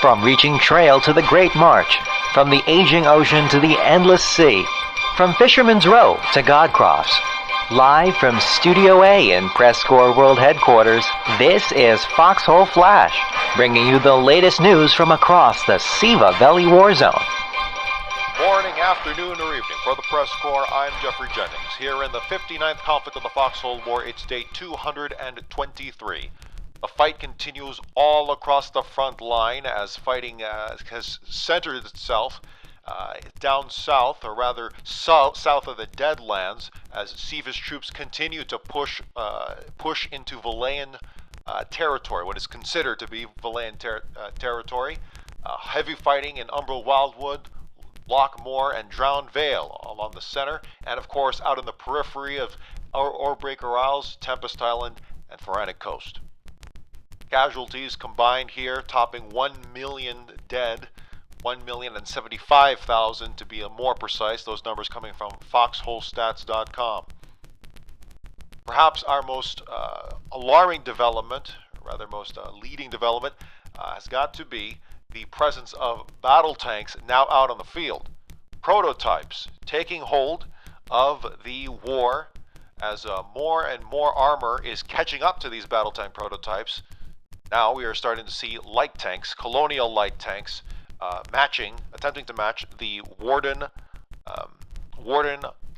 From reaching trail to the Great March, from the aging ocean to the endless sea, from Fisherman's Row to Godcroft's. Live from Studio A in PressCorps World Headquarters, this is Foxhole Flash, bringing you the latest news from across the Siva Valley war zone. Morning, afternoon, or evening for the PressCorps, I'm Jeffrey Jennings. Here in the 59th conflict of the Foxhole War, it's day 223. The fight continues all across the front line as fighting has centered itself down south, or rather south of the Deadlands, as Siva's troops continue to push into Valayan territory, what is considered to be Valayan territory. Heavy fighting in Umbral Wildwood, Lockmore, and Drowned Vale along the center, and of course out in the periphery of Orebreaker Isles, Tempest Island, and Phoranic Coast. Casualties combined here topping 1 million dead, 1,075,000 to be more precise, those numbers coming from foxholestats.com. Perhaps our most alarming development, or rather most leading development, has got to be the presence of battle tanks now out on the field. Prototypes taking hold of the war as more and more armor is catching up to these battle tank prototypes. Now we are starting to see light tanks, Colonial light tanks, attempting to match the Warden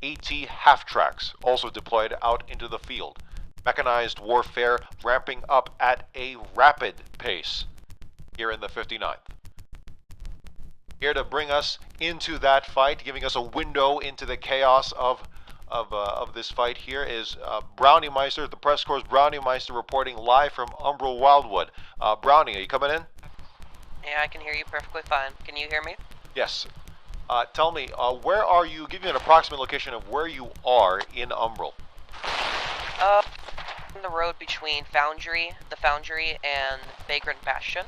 AT half-tracks, also deployed out into the field. Mechanized warfare ramping up at a rapid pace here in the 59th. Here to bring us into that fight, giving us a window into the chaos of this fight here is Browniemeister, the PressCorps' Browniemeister, reporting live from Umbral Wildwood. Brownie, are you coming in? Yeah, I can hear you perfectly fine. Can you hear me? Yes. Tell me, where are you? Give me an approximate location of where you are in Umbral. On the road between the Foundry, and Vagrant Bastion.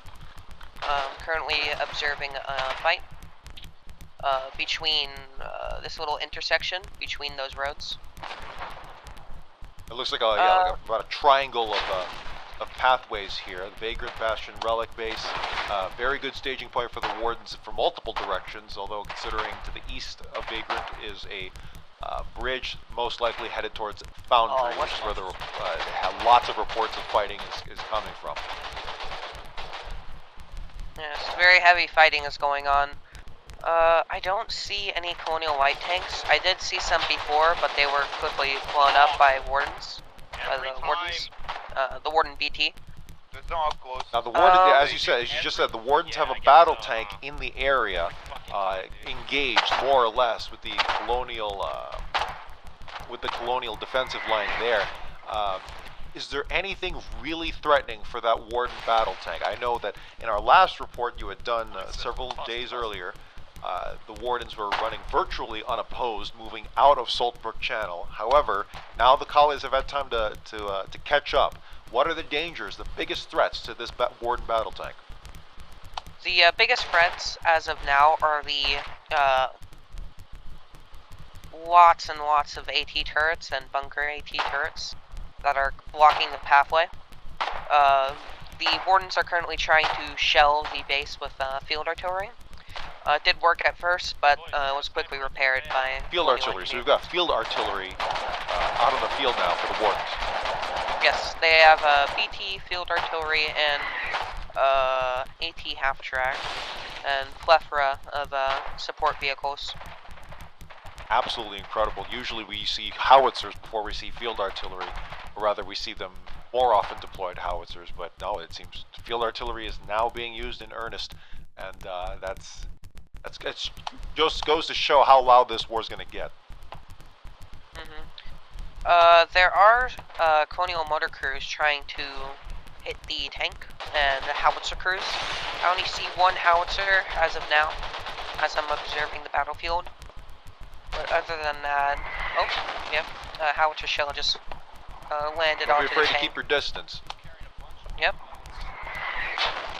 Currently observing a fight between this little intersection between those roads. It looks like about a triangle of pathways here. The Vagrant Bastion Relic Base, very good staging point for the Wardens from multiple directions, although considering to the east of Vagrant is a bridge most likely headed towards Foundry, which is where lots of reports of fighting is coming from. Yes, very heavy fighting is going on. I don't see any Colonial light tanks. I did see some before, but they were quickly blown up by Wardens. The Warden BT. Now the Warden, as you just said, the Wardens have a battle tank in the area, engaged more or less with the Colonial defensive line there. Is there anything really threatening for that Warden battle tank? I know that in our last report you had done several days earlier, the Wardens were running virtually unopposed, moving out of Saltbrook Channel. However, now the collies have had time to catch up. What are the dangers, the biggest threats to this Warden battle tank? The biggest threats as of now are the lots and lots of AT turrets and bunker AT turrets that are blocking the pathway. The Wardens are currently trying to shell the base with field artillery. It did work at first, but was quickly repaired by field artillery. So we've got field artillery out on the field now for the Wardens. Yes, they have BT, field artillery, and AT half-track, and plethora of support vehicles. Absolutely incredible. Usually we see howitzers before we see field artillery, or rather we see them more often deployed howitzers, but no, it seems field artillery is now being used in earnest, and that's just goes to show how loud this war is going to get. There are Colonial motor crews trying to hit the tank and the howitzer crews. I only see one howitzer as of now, as I'm observing the battlefield. But other than that, howitzer shell just landed onto the tank. Don't be afraid to keep your distance. Yep.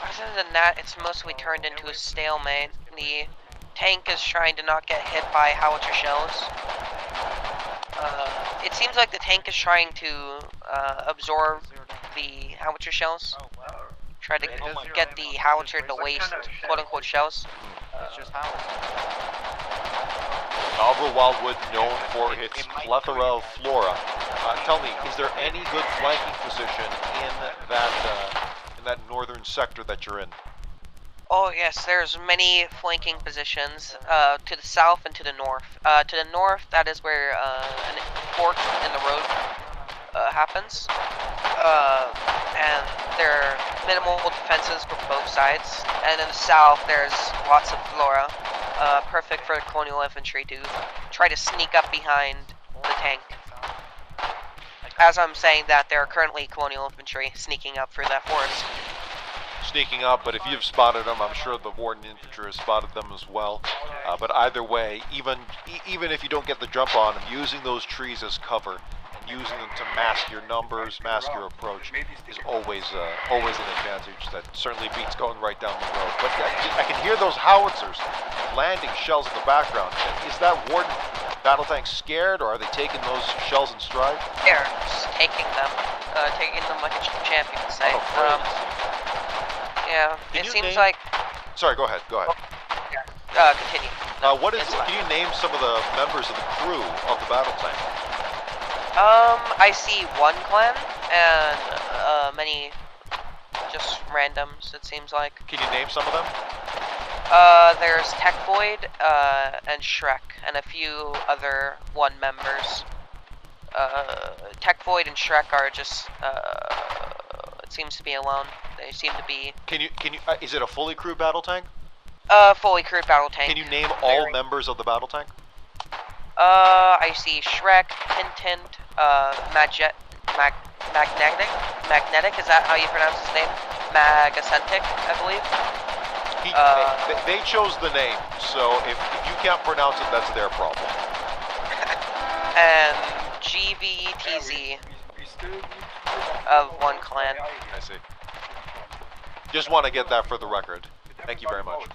Other than that, it's mostly turned into a stalemate. The tank is trying to not get hit by howitzer shells. It seems like the tank is trying to absorb the howitzer shells, Try to get the howitzer to waste quote-unquote shells. It's just how. Umbral Wildwood, known for its plethora of flora. Tell me, is there any good flanking position in that northern sector that you're in? Oh yes, there's many flanking positions to the south and to the north. To the north, that is where an fork in the road happens, and there are minimal defenses for both sides. And in the south, there's lots of flora, perfect for Colonial infantry to try to sneak up behind the tank. As I'm saying that, there are currently Colonial infantry sneaking up through that forest. Sneaking up, but if you've spotted them, I'm sure the Warden infantry has spotted them as well. But either way, even if you don't get the jump on them, using those trees as cover and using them to mask your numbers, mask your approach, is always an advantage that certainly beats going right down the road. But I can hear those howitzers landing shells in the background. Is that Warden Battle Tank scared, or are they taking those shells in stride? They're just taking them like a champ, you could say. Yeah, Can it you seems name- like. Sorry, go ahead. Continue. Can you name some of the members of the crew of the battle tank? I see one clan and many just randoms. It seems like. Can you name some of them? There's Tech Void and Shrek and a few other one members. Tech Void and Shrek are just it seems to be alone. They seem to be. Can you? Is it a fully crewed battle tank? Fully crewed battle tank. Can you name all members of the battle tank? I see Shrek, Tintint, Magnetic, is that how you pronounce his name? Magacentic, I believe. They chose the name, so if you can't pronounce it, that's their problem. And GVTZ of one clan. I see. Just want to get that for the record. Thank you very much.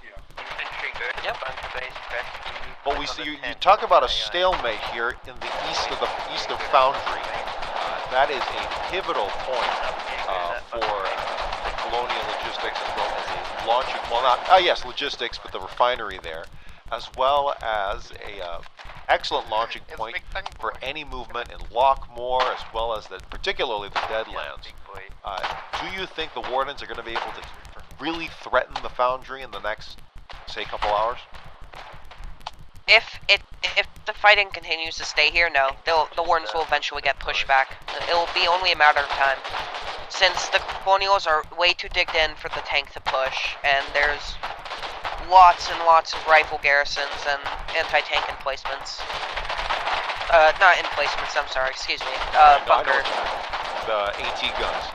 Yep. But we see you talk about a stalemate here in the east of Foundry. That is a pivotal point for Colonial logistics, as well as a launching. Well, not yes, logistics, but the refinery there, as well as a excellent launching point for any movement in Lockmore, as well as particularly the Deadlands. Do you think the Wardens are going to be able to really threaten the Foundry in the next, say, couple hours? If the fighting continues to stay here, no. The Wardens will eventually get pushed back. It'll be only a matter of time. Since the Colonials are way too digged in for the tank to push, and there's lots and lots of rifle garrisons and anti-tank emplacements. Not emplacements, I'm sorry, excuse me. Bunker. The AT guns.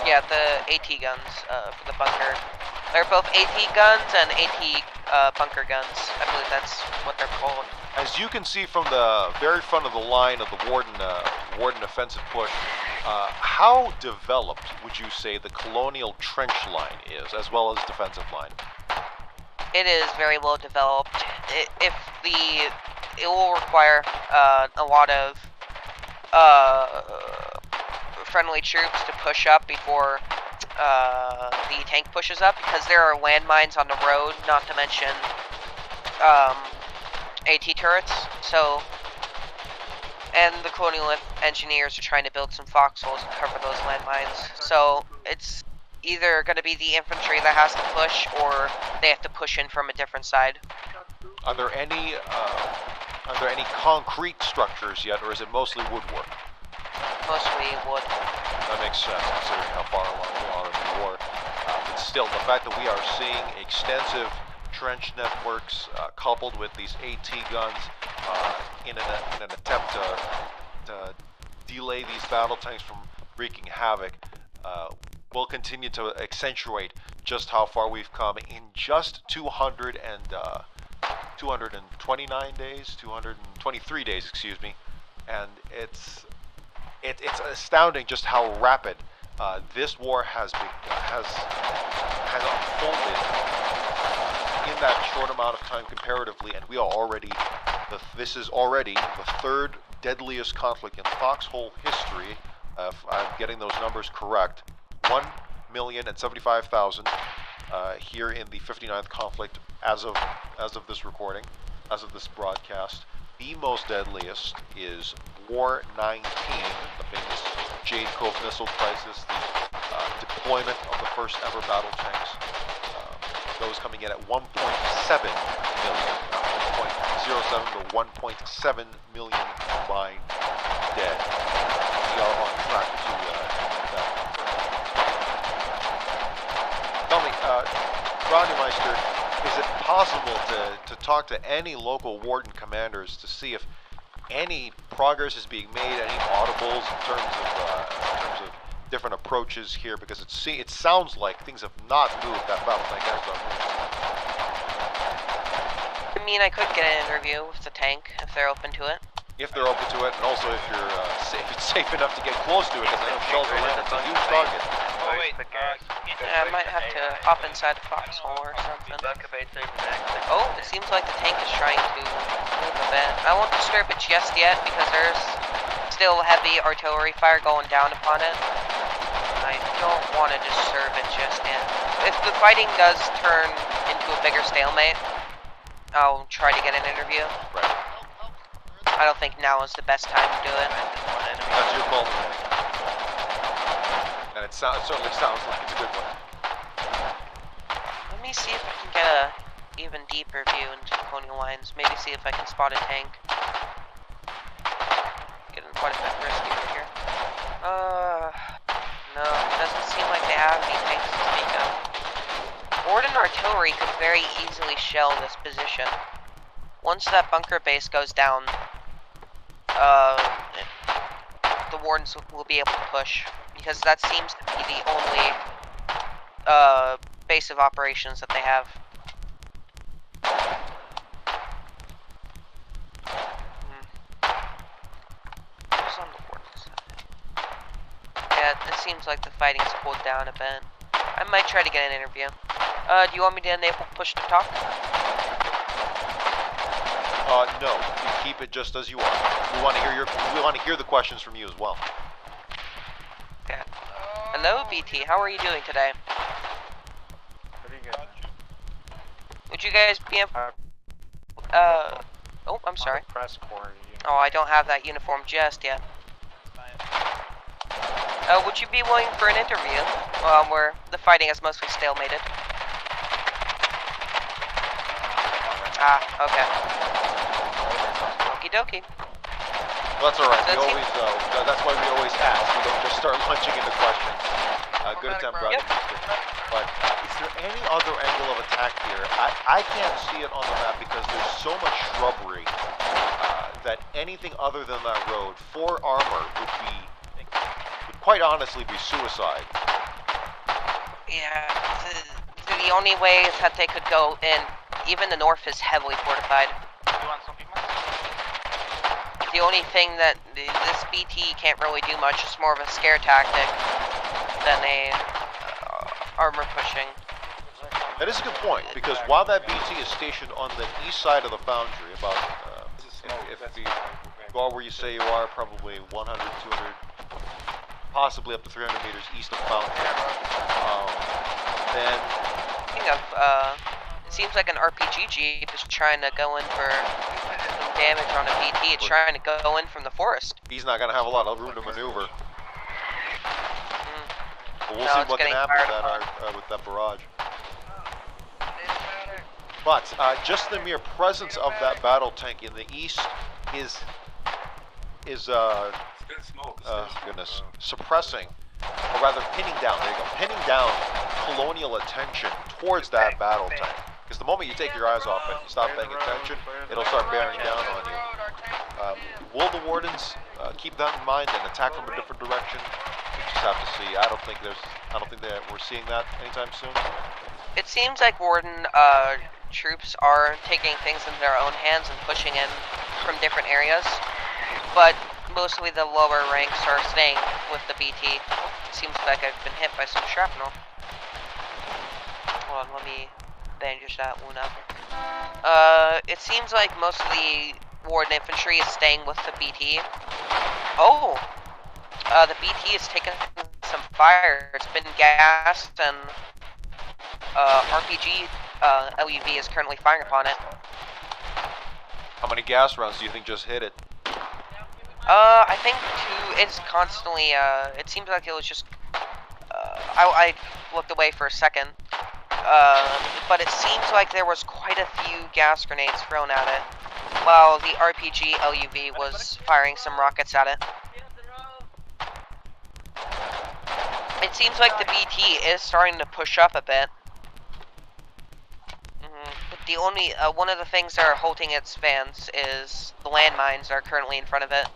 Yeah, the AT guns for the bunker. They're both AT guns and AT bunker guns. I believe that's what they're called. As you can see from the very front of the line of the Warden offensive push, how developed would you say the Colonial trench line is, as well as defensive line? It is very well developed. It will require a lot of friendly troops to push up before the tank pushes up, because there are landmines on the road, not to mention AT turrets. So, and the Colonial engineers are trying to build some foxholes to cover those landmines. So it's either going to be the infantry that has to push, or they have to push in from a different side. Are there any concrete structures yet, or is it mostly woodwork? Mostly wood. That makes sense, considering how far along we are in the war. But still, the fact that we are seeing extensive trench networks coupled with these AT guns in an attempt to delay these battle tanks from wreaking havoc, will continue to accentuate just how far we've come in just 229 days, 223 days, excuse me, and it's astounding just how rapid this war has unfolded in that short amount of time comparatively, and we are already this is already the third deadliest conflict in Foxhole history, if I'm getting those numbers correct. million,075,000 here in the 59th conflict as of this recording, as of this broadcast. The most deadliest is War 19, the famous Jade Cove missile crisis, the deployment of the first ever battle tanks. Those coming in at 1.7 million, 1.07 to 1.7 million combined dead. We are on track to that. Tell me, Browniemeister, is it possible to talk to any local warden commanders to see if any progress is being made, any audibles in terms of different approaches here? Because it sounds like things have not moved. That battle tank has not moved. I mean, I could get an interview with the tank if they're open to it. If they're open to it, and also if you're it's safe enough to get close to it, because I know shells are landing. It's a huge target. Oh wait, I might have to hop inside the Foxhole or something. Oh, it seems like the tank is trying to move a bit. I won't disturb it just yet because there's still heavy artillery fire going down upon it. I don't want to disturb it just yet. If the fighting does turn into a bigger stalemate, I'll try to get an interview. Right. I don't think now is the best time to do it. That's your call. And it certainly sounds like it's a good one. Let me see if I can get a even deeper view into Colonial lines. Maybe see if I can spot a tank. Getting quite a bit risky over here. No, it doesn't seem like they have any tanks to speak of. Warden artillery could very easily shell this position. Once that bunker base goes down, the Wardens will be able to push, because that seems to be the only base of operations that they have. Who's on the Warden's side? Yeah, it seems like the fighting's cooled down a bit. I might try to get an interview. Do you want me to enable push to talk? No. You keep it just as you are. We want to hear the questions from you as well. Okay. Hello, BT. How are you doing today? Pretty good. Would you guys be able... Oh, I'm sorry. PressCorps. Oh, I don't have that uniform just yet. Would you be willing for an interview? Where the fighting is mostly stalemated. Ah, okay. Okie dokie. Well, that's all right. So That's why we always ask. We don't just start launching into questions. Good attempt, Browniemeister. Yep. But is there any other angle of attack here? I can't see it on the map because there's so much shrubbery that anything other than that road for armor would quite honestly be suicide. Yeah, the only way is that they could go in. Even the north is heavily fortified. You want something else? The only thing that this BT can't really do much is more of a scare tactic than a armor pushing. That is a good point, because while that BT is stationed on the east side of the Foundry, about, if you are where you say you are, probably 100, 200, possibly up to 300 meters east of Foundry, then... Speaking of, it seems like an RPG Jeep is trying to go in for some damage on a BT. It's trying to go in from the forest. He's not going to have a lot of room to maneuver. But we'll No, see it's what can getting happen with that barrage. But just the mere presence of that battle tank in the east is goodness, suppressing, or rather pinning down, there you go, pinning down Colonial attention towards that battle tank. Because the moment you take your eyes off it, you stop paying attention, it'll start bearing down on you. Will the Wardens keep that in mind and attack from a different direction? We just have to see. I don't think that we're seeing that anytime soon. It seems like Warden troops are taking things into their own hands and pushing in from different areas, but mostly the lower ranks are staying with the BT. It seems like I've been hit by some shrapnel. Hold on, let me bandage that wound up. It seems like most of the Warden infantry is staying with the BT. Oh! The BT is taking some fire. It's been gassed, and RPG LUV is currently firing upon it. How many gas rounds do you think just hit it? I think it's constantly, it seems like it was just, I looked away for a second, but it seems like there was quite a few gas grenades thrown at it, while the RPG LUV was firing some rockets at it. It seems like the BT is starting to push up a bit. The only, one of the things that are holding its advance is the landmines that are currently in front of it.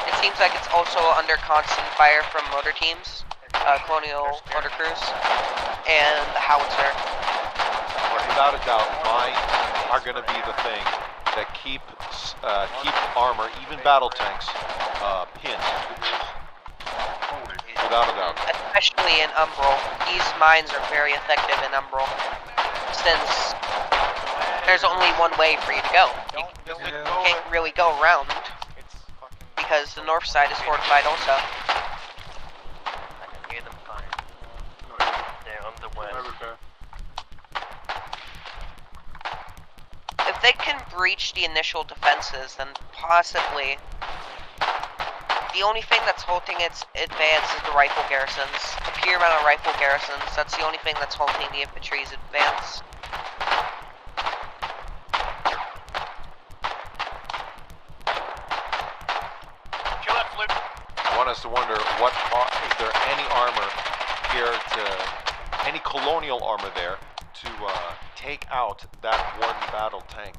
It seems like it's also under constant fire from motor teams, Colonial motor crews, and the howitzer. But without a doubt, mines are going to be the thing that keep armor, even battle tanks, pinned. Without a doubt. Especially in Umbral. These mines are very effective in Umbral, since there's only one way for you to go. You can't really go around, because the north side is fortified also. I can hear them fire. They're on the west. If they can breach the initial defenses, then possibly. The only thing that's holding its advance is the rifle garrisons. The pure amount of rifle garrisons, that's the only thing that's holding the infantry's advance. I want us to wonder, is there any armor here any colonial armor there to take out that Warden Battle Tank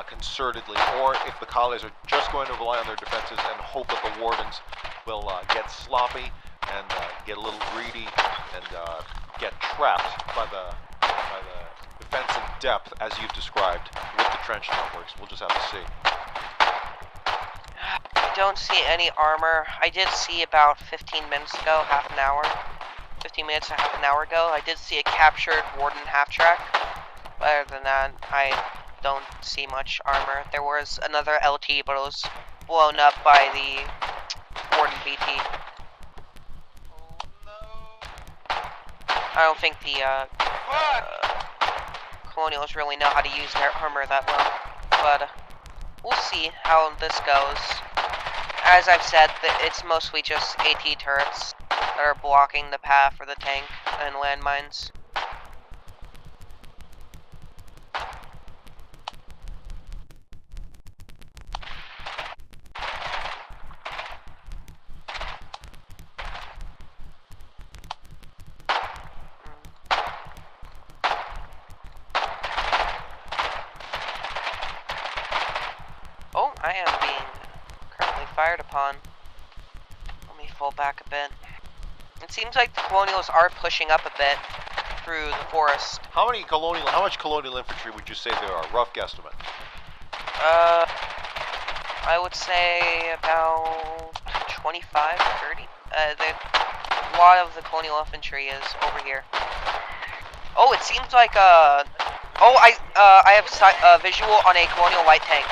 concertedly, or if the colonies are just going to rely on their defenses and hope that the Wardens will get sloppy and get a little greedy and get trapped by the defense in depth as you've described with the trench networks. We'll just have to see. I don't see any armor. I did see about 15 minutes ago, 15 minutes to half an hour ago, I did see a captured Warden half-track. Other than that, I don't see much armor. There was another LT, but it was blown up by the Warden BT. I don't think the Colonials really know how to use their armor that well, but we'll see how this goes. As I've said, it's mostly just AT turrets that are blocking the path for the tank and landmines. Oh, I am being currently fired upon. Let me fall back a bit. It seems like the Colonials are pushing up a bit through the forest. How much colonial infantry would you say there are? Rough guesstimate. I would say about 25, 30. A lot of the Colonial infantry is over here. Oh, it seems like I have a visual on a Colonial light tank.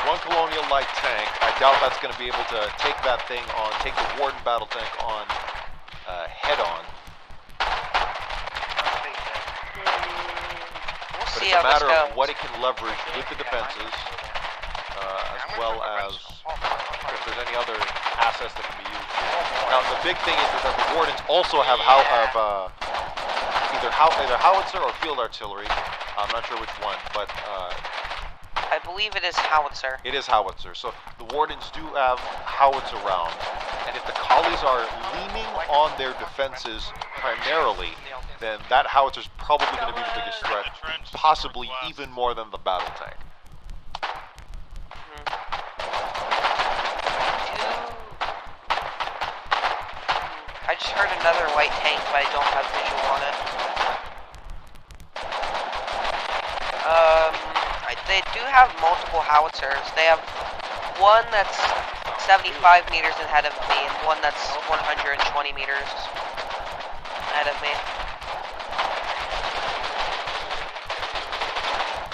One Colonial light tank. I doubt that's going to be able to take that thing on, take the Warden Battle Tank on head on. We'll But see it's a how this matter goes. of what it can leverage with the defenses, as well as if there's any other assets that can be used. Now, the big thing is that the Wardens also have either howitzer or field artillery. I'm not sure which one, but I believe it is howitzer. it is howitzer. So the Wardens do have howitzer rounds, and if the collies are leaning on their defenses primarily, then that howitzer is probably going to be the biggest threat, possibly even more than the battle tank. I just heard another light tank, but I don't have visual on it. They do have multiple howitzers. They have one that's 75 meters ahead of me and one that's 120 meters ahead of me.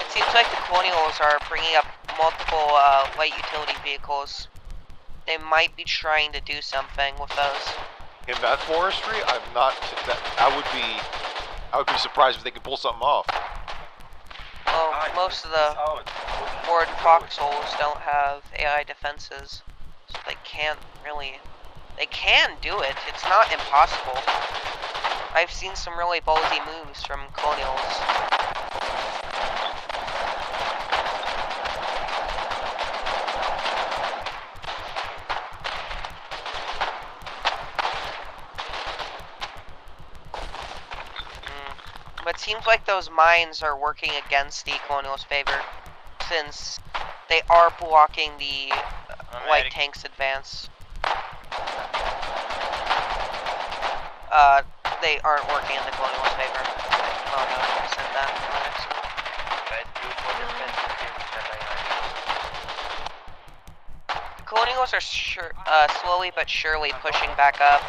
It seems like the Colonials are bringing up multiple light utility vehicles. They might be trying to do something with those. In that forestry, I would be surprised if they could pull something off. Well, most of the Warden Foxholes don't have AI defenses, so they can't really... They can do it, it's not impossible. I've seen some really ballsy moves from Colonials. But it seems like those mines are working against the Colonials' favor, since they are blocking the light tank's advance. They aren't working in the Colonials' favor. Oh no, I said that. The Colonials are slowly but surely pushing back up.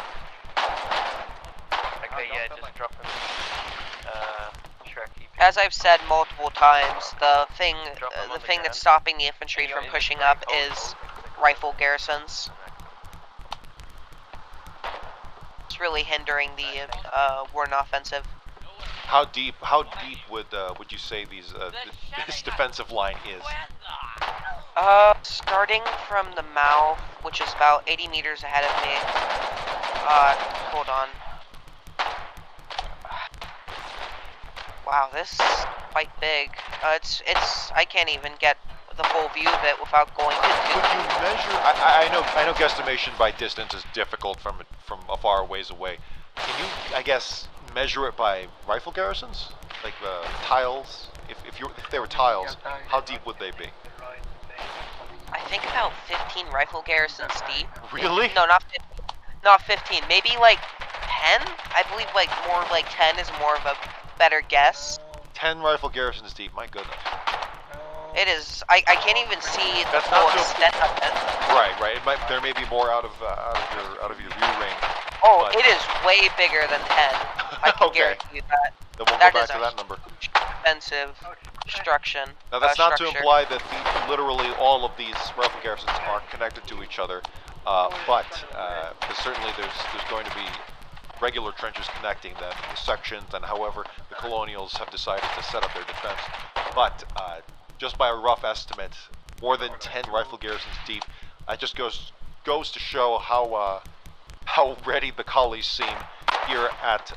Okay, yeah, just drop him. As I've said multiple times, the thing that's stopping the infantry from pushing up is rifle garrisons. It's really hindering the Warden offensive. How deep would you say this defensive line is? Starting from the mouth, which is about 80 meters ahead of me. Hold on. Wow, this is quite big. I can't even get the full view of it without going Could you measure? I know guesstimation by distance is difficult from a far ways away. Can you, I guess, measure it by rifle garrisons, like tiles? If they were tiles, how deep would they be? I think about 15 rifle garrisons deep. Really? No, not 15. Maybe like 10. I believe like more like 10 is more of a better guess. 10 rifle garrisons deep. My goodness. It is. I can't even see the full extent of it. Right. There may be more out of your view range. Oh, but... it is way bigger than 10. I can okay. guarantee you that. Then we'll That go is back to a that number. Expensive structure. Now that's not to imply that literally all of these rifle garrisons are connected to each other, but because certainly there's going to be regular trenches connecting them, the sections, and however the Colonials have decided to set up their defense. But just by a rough estimate, more than 10 rifle garrisons deep. It just goes to show how ready the collies seem here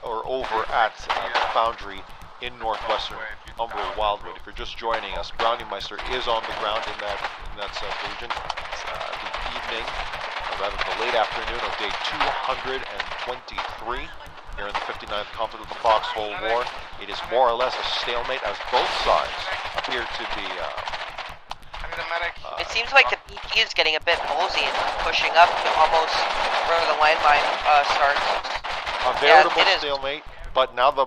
over at the Foundry in northwestern Umbral Wildwood. If you're just joining us, Browniemeister is on the ground in that region. It's the evening, or rather the late afternoon of day 223 here in the 59th conflict of the Foxhole War. It is more or less a stalemate as both sides appear to be. It seems like the BT is getting a bit ballsy and pushing up to almost where the landmine starts. A veritable stalemate. But now the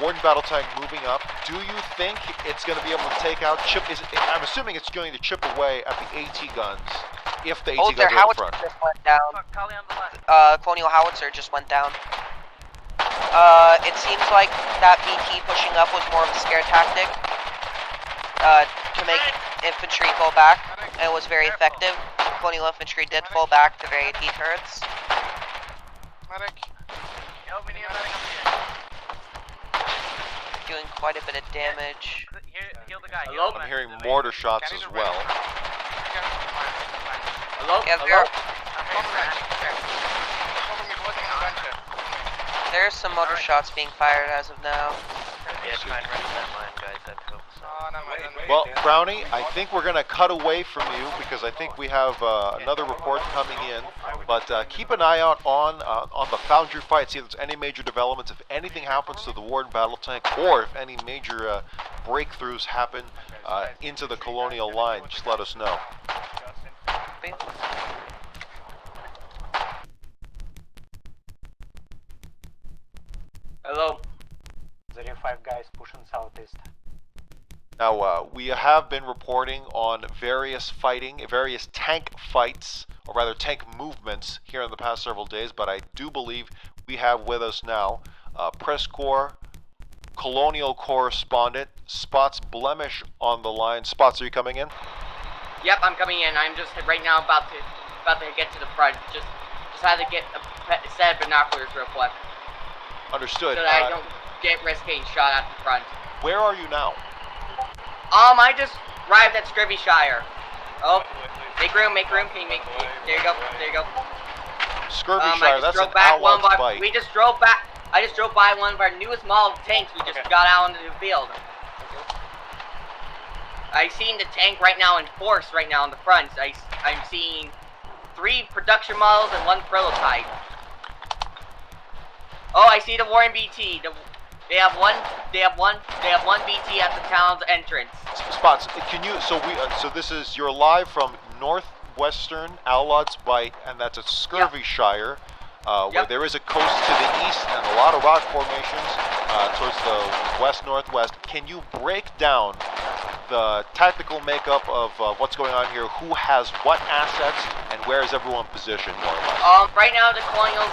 Warden Battle Tank moving up. Do you think it's going to be able to take out I'm assuming it's going to chip away at the AT guns if the AT guns are in front. Just went down. Colonial howitzer just went down. It seems like that BT pushing up was more of a scare tactic to make infantry fall back, and it was very effective. Colonial infantry did fall back to their AT turrets. Doing quite a bit of damage. I'm hearing mortar shots as well. Yeah, there's some mortar shots being fired as of now. Yeah, try and run that line, guys. That helps. Well, Brownie, I think we're going to cut away from you because I think we have another report coming in. But keep an eye out on the Foundry fight, see if there's any major developments, if anything happens to the Warden Battle Tank, or if any major breakthroughs happen into the Colonial line. Just let us know. Hello. 05 guys pushing southeast. Now, we have been reporting on various tank fights, or rather tank movements here in the past several days, but I do believe we have with us now PressCorps Colonial correspondent Spots Blemish on the line. Spots, are you coming in? Yep, I'm coming in. I'm just right now about to get to the front. Just had to get a set of binoculars real quick. Understood. So that I don't get risk getting shot at the front. Where are you now? I just arrived at Scurvyshire. Oh, make room. Can you make? There you go. Scurvyshire. That's an Allod's bite. We just drove back. I just drove by one of our newest model tanks. We just got out into the field. I seen the tank right now in force right now in the front. I'm seeing 3 production models and 1 prototype. Oh, I see the Warren BT. They have one BT at the town's entrance. Spots. Can you? So this is you're live from northwestern Allod's bite, and that's at Scurvyshire, where there is a coast to the east and a lot of rock formations towards the west-northwest. Can you break down the tactical makeup of what's going on here? Who has what assets, and where is everyone positioned, more or less? Right now the Colonials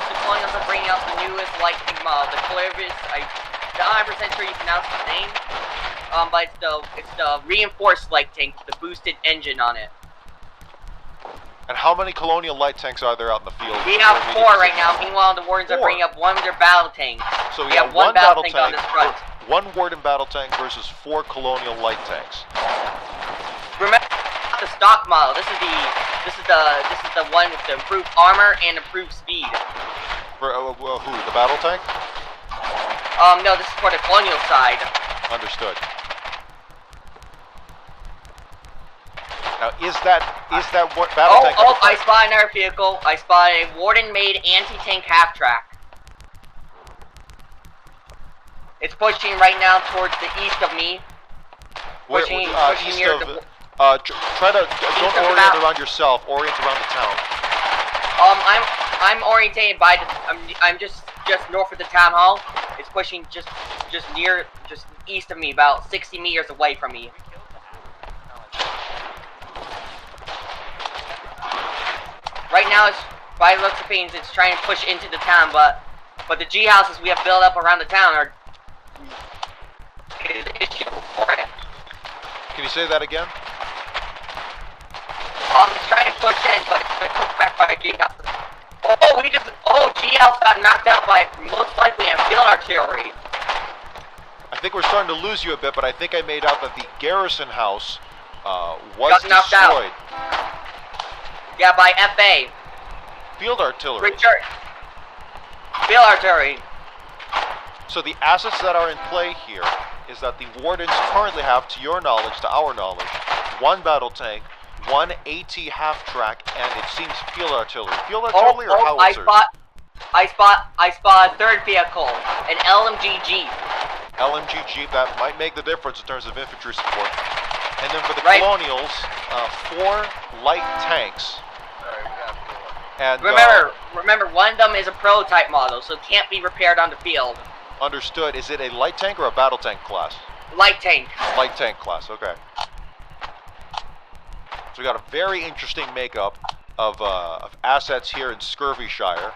are bringing out the newest light tank model, the Corvus. I'm not 100% sure you pronounce the name, but it's the reinforced light tank with the boosted engine on it. And how many Colonial light tanks are there out in the field? We have 4 right now. Meanwhile, the Wardens are bringing up 1 of their battle tanks. So we have 1 battle tank on this front. 1 Warden Battle Tank versus 4 Colonial light tanks. Remember the stock model. This is the one with the improved armor and improved speed. For who? The battle tank? No, this is for the Colonial side. Understood. Now, is that what battle tank? Oh! I spot another vehicle. I spot a Warden-made anti-tank half-track. It's pushing right now towards the east of me. Pushing east of. Try to don't orient around yourself. Orient around the town. I'm orientated by the. I'm just north of the town hall. It's pushing just east of me, about 60 meters away from me. Right now, it's by the looks of things, it's trying to push into the town, but the G houses we have built up around the town are an issue for it. Can you say that again? It's trying to push in, but it's been pushed back by G houses. G house got knocked out by most likely a field artillery. I think we're starting to lose you a bit, but I think I made out that the garrison house was knocked destroyed. Out. Yeah, by FA. Field artillery. Richard. Field artillery. So the assets that are in play here is that the Wardens currently have, to your knowledge, to our knowledge, 1 battle tank, 1 AT half-track, and it seems field artillery. Field artillery or howitzers? I spot a 3rd vehicle, an LMG Jeep. LMG Jeep, that might make the difference in terms of infantry support. And then for the Colonials, 4 light tanks. And remember, one of them is a prototype model, so it can't be repaired on the field. Understood. Is it a light tank or a battle tank class? Light tank. Light tank class, okay. So we got a very interesting makeup of assets here in Scurvyshire.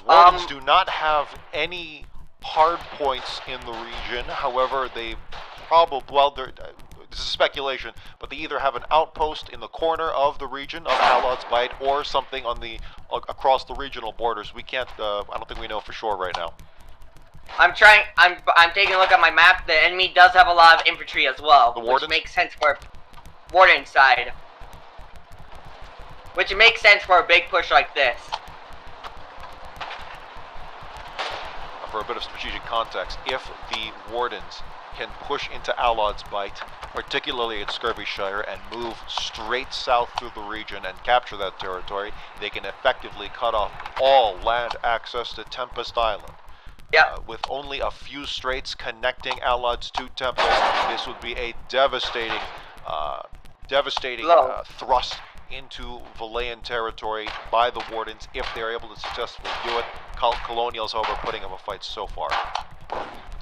Wardens do not have any hard points in the region. However, they probably, this is speculation, but they either have an outpost in the corner of the region of Allod's Bite or something on the across the regional borders. We can't. I don't think we know for sure right now. I'm taking a look at my map. The enemy does have a lot of infantry as well, which makes sense for Warden side. Which makes sense for a big push like this. For a bit of strategic context, if the Wardens can push into Allod's Bite, particularly at Scurvyshire, and move straight south through the region and capture that territory, they can effectively cut off all land access to Tempest Island. With only a few straits connecting Allod's 2 temples, this would be a devastating thrust into Valayan territory by the Wardens if they're able to successfully do it. Colonials, however, putting up a fight so far.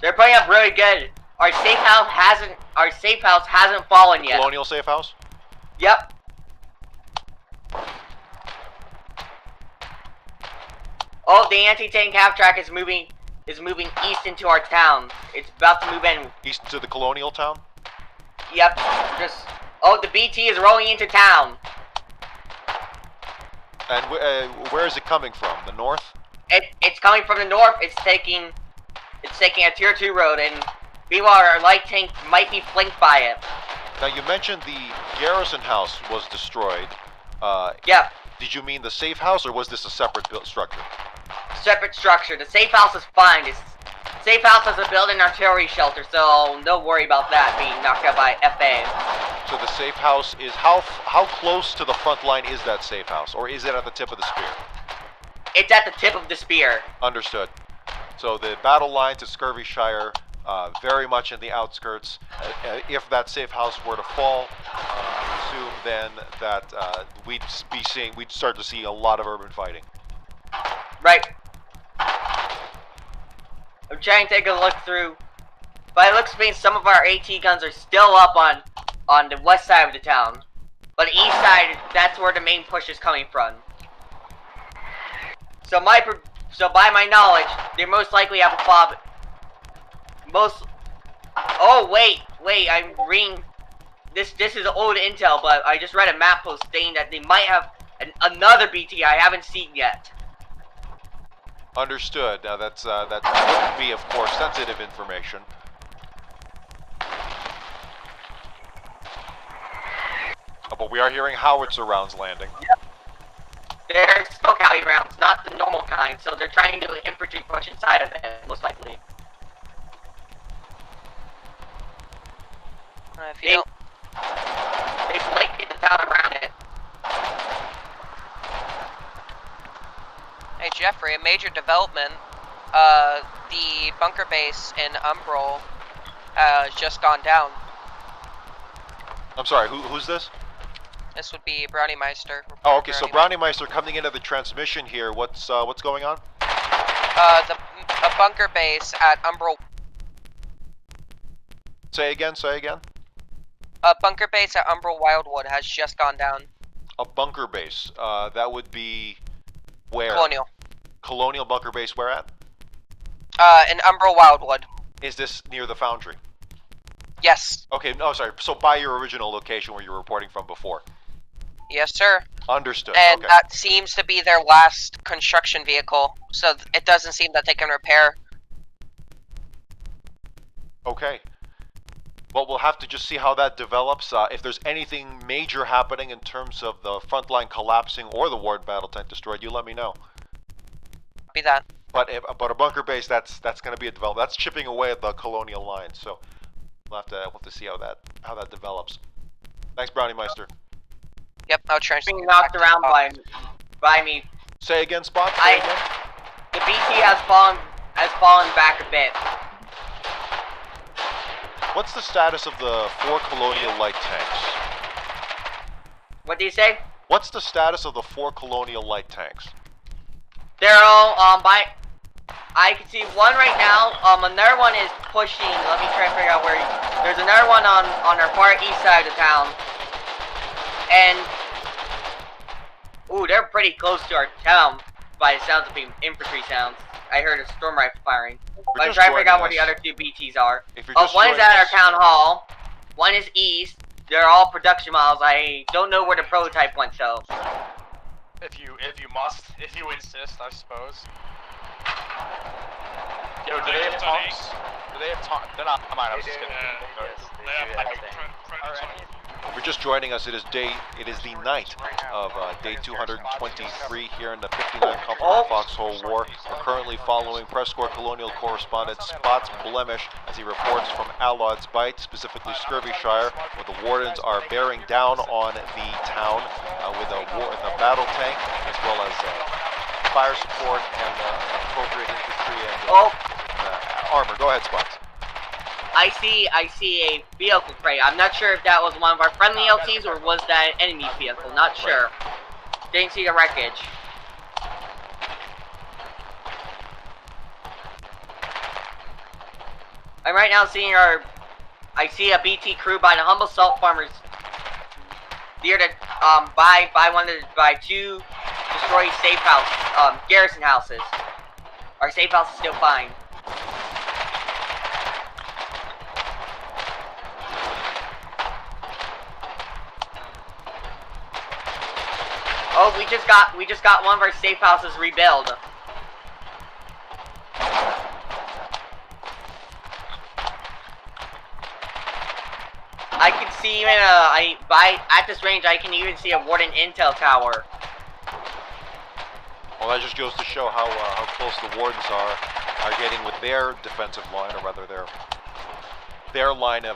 They're putting up really good. Our safe house hasn't fallen yet. Colonial safe house? Yep. Oh, the anti-tank half-track is moving east into our town. It's about to move in. East to the Colonial town? Yep. Oh, the BT is rolling into town. And where is it coming from? The north? It's coming from the north. It's taking a tier 2 road, and meanwhile our light tank might be flanked by it. Now you mentioned the garrison house was destroyed. Yeah, Did you mean the safe house, or was this a separate built structure? separate structure. The safe house is fine. The safe house has a built-in artillery shelter, so don't worry about that being knocked out by FA. So the safe house is how close to the front line is that safe house, or is it at the tip of the spear? It's at the tip of the spear. Understood. So the battle lines at Scurvyshire, very much in the outskirts. If that safe house were to fall, I assume then that we'd start to see a lot of urban fighting. Right. I'm trying to take a look through. By the looks of things, some of our AT guns are still up on the west side of the town. But the east side, that's where the main push is coming from. So by my knowledge, they most likely have a fob. Oh wait, I'm reading. This is old intel, but I just read a map post stating that they might have another BT I haven't seen yet. Understood. Now that wouldn't be, of course, sensitive information. But we are hearing howitzer rounds landing. Yep. They're smoke alley rounds, not the normal kind, so they're trying to do an infantry push inside of it, most likely. If you don't... They flanked the town around it. Hey Jeffrey, a major development. The bunker base in Umbral has just gone down. I'm sorry, who's this? This would be Browniemeister. Oh, okay, so Browniemeister coming into the transmission here, what's going on? A bunker base at Umbral. Say again? A bunker base at Umbral Wildwood has just gone down. A bunker base, that would be where? Colonial. Colonial bunker base where at? In Umbral Wildwood. Is this near the Foundry? Yes. Okay, no, sorry, so by your original location where you were reporting from before? Yes, sir. Understood, And okay. that seems to be their last construction vehicle, so it doesn't seem that they can repair. Okay. Well, we'll have to just see how that develops. If there's anything major happening in terms of the front line collapsing or the Warden Battle Tank destroyed, you let me know. Be that. But a bunker base, that's going to be a development. That's chipping away at the Colonial line, so we'll have to see how that develops. Thanks, Browniemeister. Yep, I'll transfer. Being knocked around by me. Say again, Spot. Say again. The BT has fallen back a bit. What's the status of the 4 Colonial light tanks? What do you say? What's the status of the 4 Colonial light tanks? They're all I can see one right now. Another one is pushing. Let me try and figure out where. There's another one on our far east side of the town. And ooh, they're pretty close to our town by the sounds of the infantry sounds. I heard a storm rifle firing. But I'm trying to figure out where the other 2 BTs are. One is at our town hall. One is east. They're all production models. I don't know where the prototype went though. If you insist, I suppose. Yo, do they have tanks? Do they have tanks? They're not. Come on, I was just kidding. If you're just joining us, it is the night of day 223 here in the 59th Company of Foxhole War. We're currently following PressCorps Colonial correspondent Spot's Blemish as he reports from Allod's Bite, specifically Scurvyshire, where the Wardens are bearing down on the town with a battle tank, as well as fire support and appropriate infantry and armor. Go ahead, Spots. I see a vehicle crate. I'm not sure if that was one of our friendly LTs or was that an enemy vehicle. Not sure. Didn't see the wreckage. I'm right now seeing I see a BT crew by the humble salt farmers near the by 2 destroyed safe house garrison houses. Our safe house is still fine. Oh, we just got one of our safe houses rebuilt. I can see even at this range I can even see a Warden intel tower. Well, that just goes to show how close the Wardens are getting with their defensive line, or rather their line of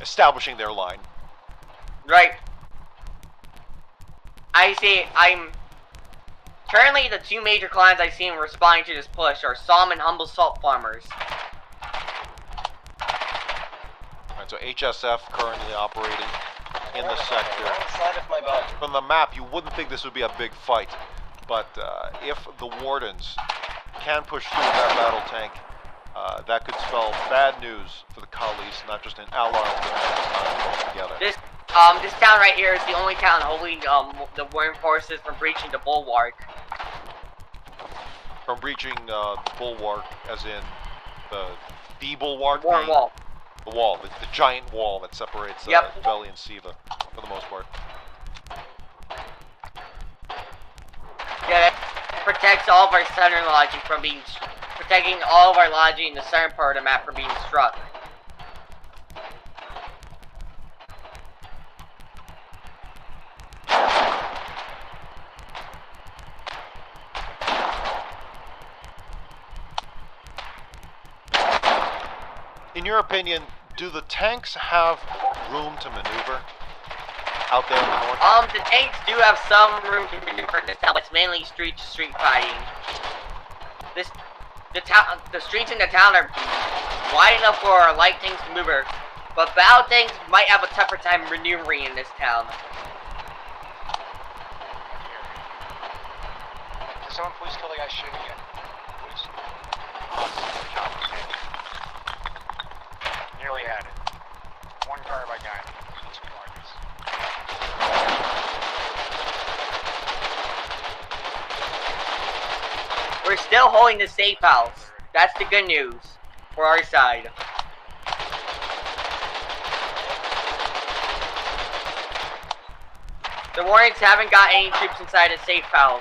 establishing their line. Right. I see. Currently the two major clans I've seen responding to this push are Somme and Humble Salt Farmers. Alright, so HSF currently operating in the sector. From the map, you wouldn't think this would be a big fight, but if the Wardens can push through that battle tank, that could spell bad news for the collies, not just in Allod, but together. This town right here is the only town holding the Warden forces from breaching the bulwark. From breaching the bulwark, as in the bulwark? Warden wall. The wall, the giant wall that separates Veli and Siva, for the most part. Yeah, it protects all of our southern lodging from being... protecting all of our lodging in the southern part of the map from being struck. In your opinion, do the tanks have room to maneuver out there in the north? The tanks do have some room to maneuver in this town, but it's mainly street-to-street fighting. The streets in the town are wide enough for our light tanks to maneuver, but battle tanks might have a tougher time maneuvering in this town. Can someone please kill the guy shooting again? Please. Nearly had it. One car by guy. Two targets. We're still holding the safe house. That's the good news for our side. The Wardens haven't got any troops inside the safe house.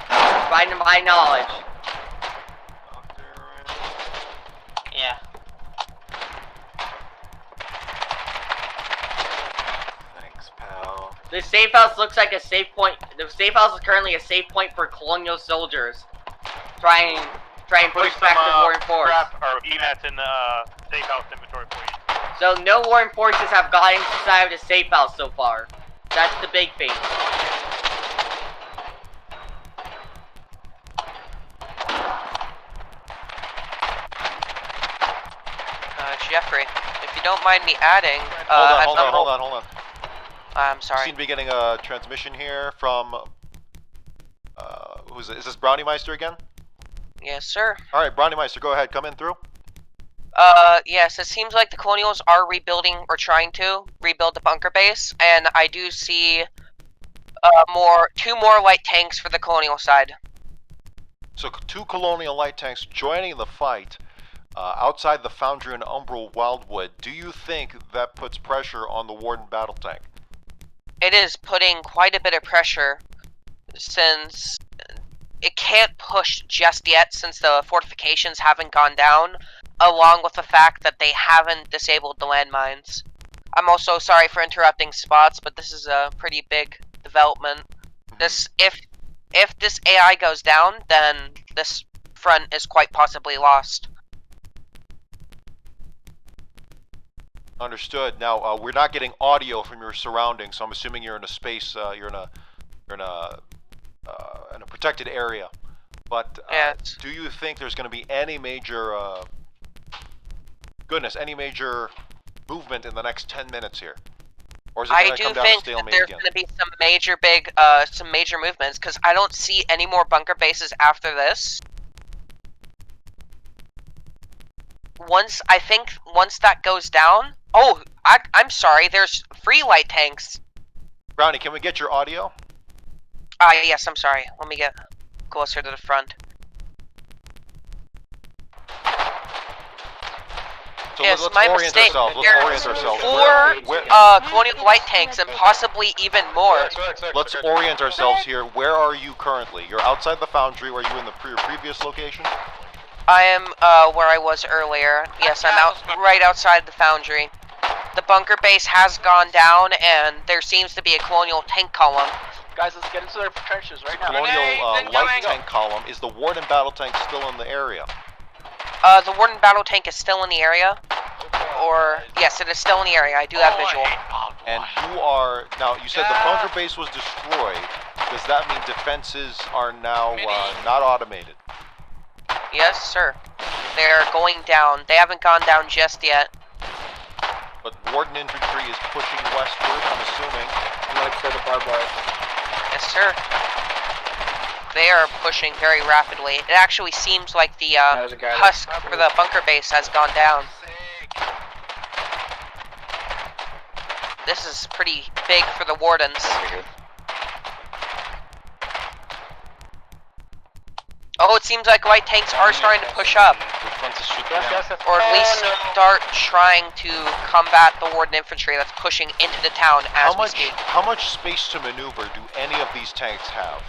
By my knowledge. Yeah. Thanks, pal. The safe house looks like a safe point. The safe house is currently a safe point for Colonial soldiers. Try and push back the Warden force. Or EMATs in the safe house inventory, please. So no Warden forces have gotten inside of the safe house so far. That's the big thing. Jeffrey, if you don't mind me adding, hold on. I'm sorry. Seem to be getting a transmission here from, who's it? Is this Browniemeister again? Yes, sir. Alright, Browniemeister, go ahead, come in through. Yes, it seems like the Colonials are rebuilding, or trying to rebuild the bunker base, and I do see, two more light tanks for the Colonial side. So, 2 Colonial light tanks joining the fight. Outside the Foundry and Umbral Wildwood, do you think that puts pressure on the Warden Battle Tank? It is putting quite a bit of pressure, since it can't push just yet, since the fortifications haven't gone down, along with the fact that they haven't disabled the landmines. I'm also sorry for interrupting spots, but this is a pretty big development. If this AI goes down, then this front is quite possibly lost. Understood. Now, we're not getting audio from your surroundings, so I'm assuming you're in a space, you're in a protected area. But do you think there's going to be any major, any major movement in the next 10 minutes here? Or is it going to come down to stalemate again? I do think there's going to be some major movements, because I don't see any more bunker bases after this. Once that goes down... Oh, I'm sorry, there's free light tanks. Brownie, can we get your audio? Yes, I'm sorry. Let me get closer to the front. So Yes, let's my orient mistake. ourselves. Let's There's orient ourselves. 4 Colonial light tanks and possibly even more. Let's orient ourselves here. Where are you currently? You're outside the Foundry. Were you in the previous location? I am where I was earlier. Yes, I'm right outside the Foundry. The bunker base has gone down, and there seems to be a Colonial tank column. Guys, let's get into their trenches right now. Colonial light tank column. Is the Warden Battle Tank still in the area? The Warden Battle Tank is still in the area. Or, yes, it is still in the area. I do have visual. And you are, now you said the bunker base was destroyed. Does that mean defenses are now not automated? Yes, sir. They're going down. They haven't gone down just yet. But Warden infantry is pushing westward, I'm assuming. Like I said, the barbed wire. Yes, sir. They are pushing very rapidly. It actually seems like the husk for the bunker base has gone down. This is pretty big for the Wardens. Oh, it seems like light tanks are starting to push up. Or at least start trying to combat the Warden infantry that's pushing into the town as we speak. How much space to maneuver do any of these tanks have?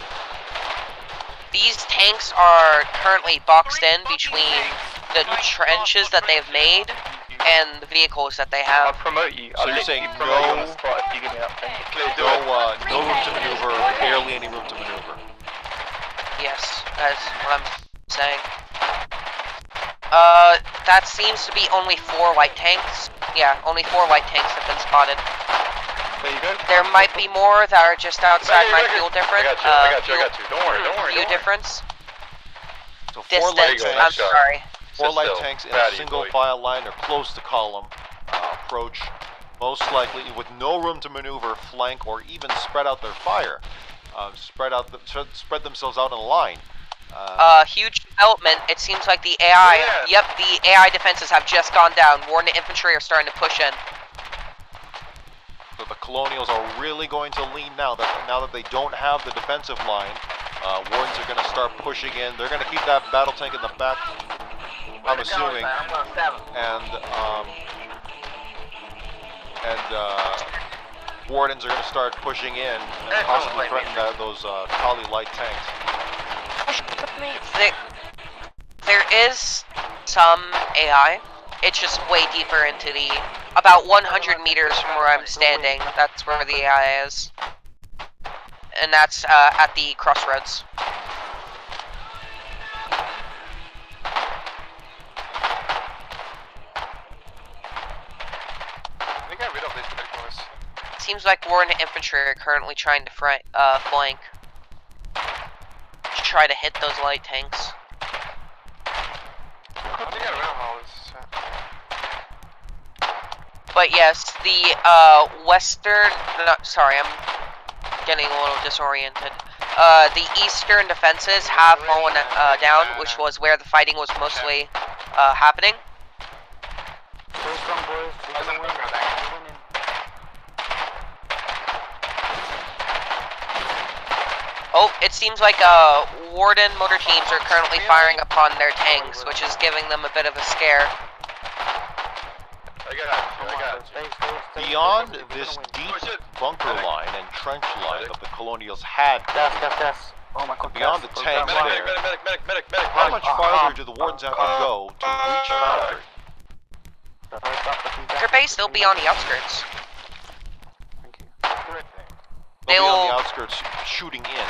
These tanks are currently boxed in between the trenches that they've made and the vehicles that they I'll have. promote you. So you're saying no room to maneuver, barely any room to maneuver. Yes, that's what I'm saying. That seems to be only 4 light tanks. Yeah, only 4 light tanks have been spotted. There might be more that are just outside my fuel difference. I got you. Don't worry. Fuel difference. So 4 light Distance, tanks. I'm sorry. 4 light tanks in a single file line or close to column approach, most likely with no room to maneuver, flank, or even spread out their fire. Spread themselves out in a line. Huge development. It seems like the AI. Yep, the AI defenses have just gone down. Warden infantry are starting to push in. So the Colonials are really going to lean now that they don't have the defensive line. Wardens are going to start pushing in. They're going to keep that battle tank in the back, I'm assuming, and Wardens are going to start pushing in and possibly threaten those Kali light tanks. There is some AI. It's just way deeper into the, about 100 meters from where I'm standing. That's where the AI is. And that's at the crossroads. Seems like Warden infantry are currently trying to flank. To try to hit those light tanks. But yes, the western. No, sorry, I'm getting a little disoriented. The eastern defenses have fallen down, which was where the fighting was mostly happening. Oh, it seems like Warden motor teams are currently firing upon their tanks, which is giving them a bit of a scare. Beyond this deep bunker line and trench line that the Colonials had, Oh my God. beyond the tanks there, how much farther do the Wardens have to go to reach Foundry? Their base will be on the outskirts. They'll be on the outskirts shooting in.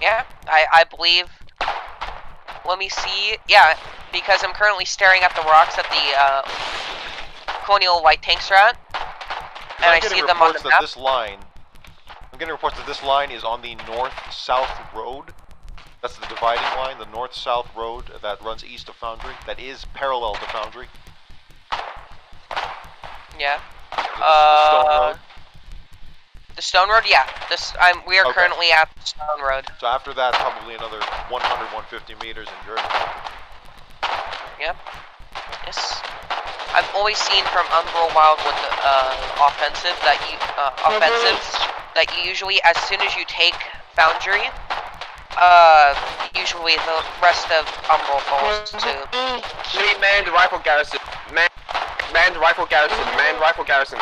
Yeah, I believe. Let me see. Yeah, because I'm currently staring at the rocks that the Colonial light tanks are at, and I see them on the map. I'm getting reports that this line is on the north-south road. That's the dividing line, the north-south road that runs east of Foundry. That is parallel to Foundry. Yeah. The Stone Road. The Stone Road, yeah. We are currently at the Stone Road. So after that, probably another 100, 150 meters and you're in Foundry. Yep. Yes. I've always seen from Umbral Wildwood offensives that you usually, as soon as you take Foundry, usually the rest of Umbral falls to. Three-man rifle garrison. Man rifle garrison, man rifle garrison.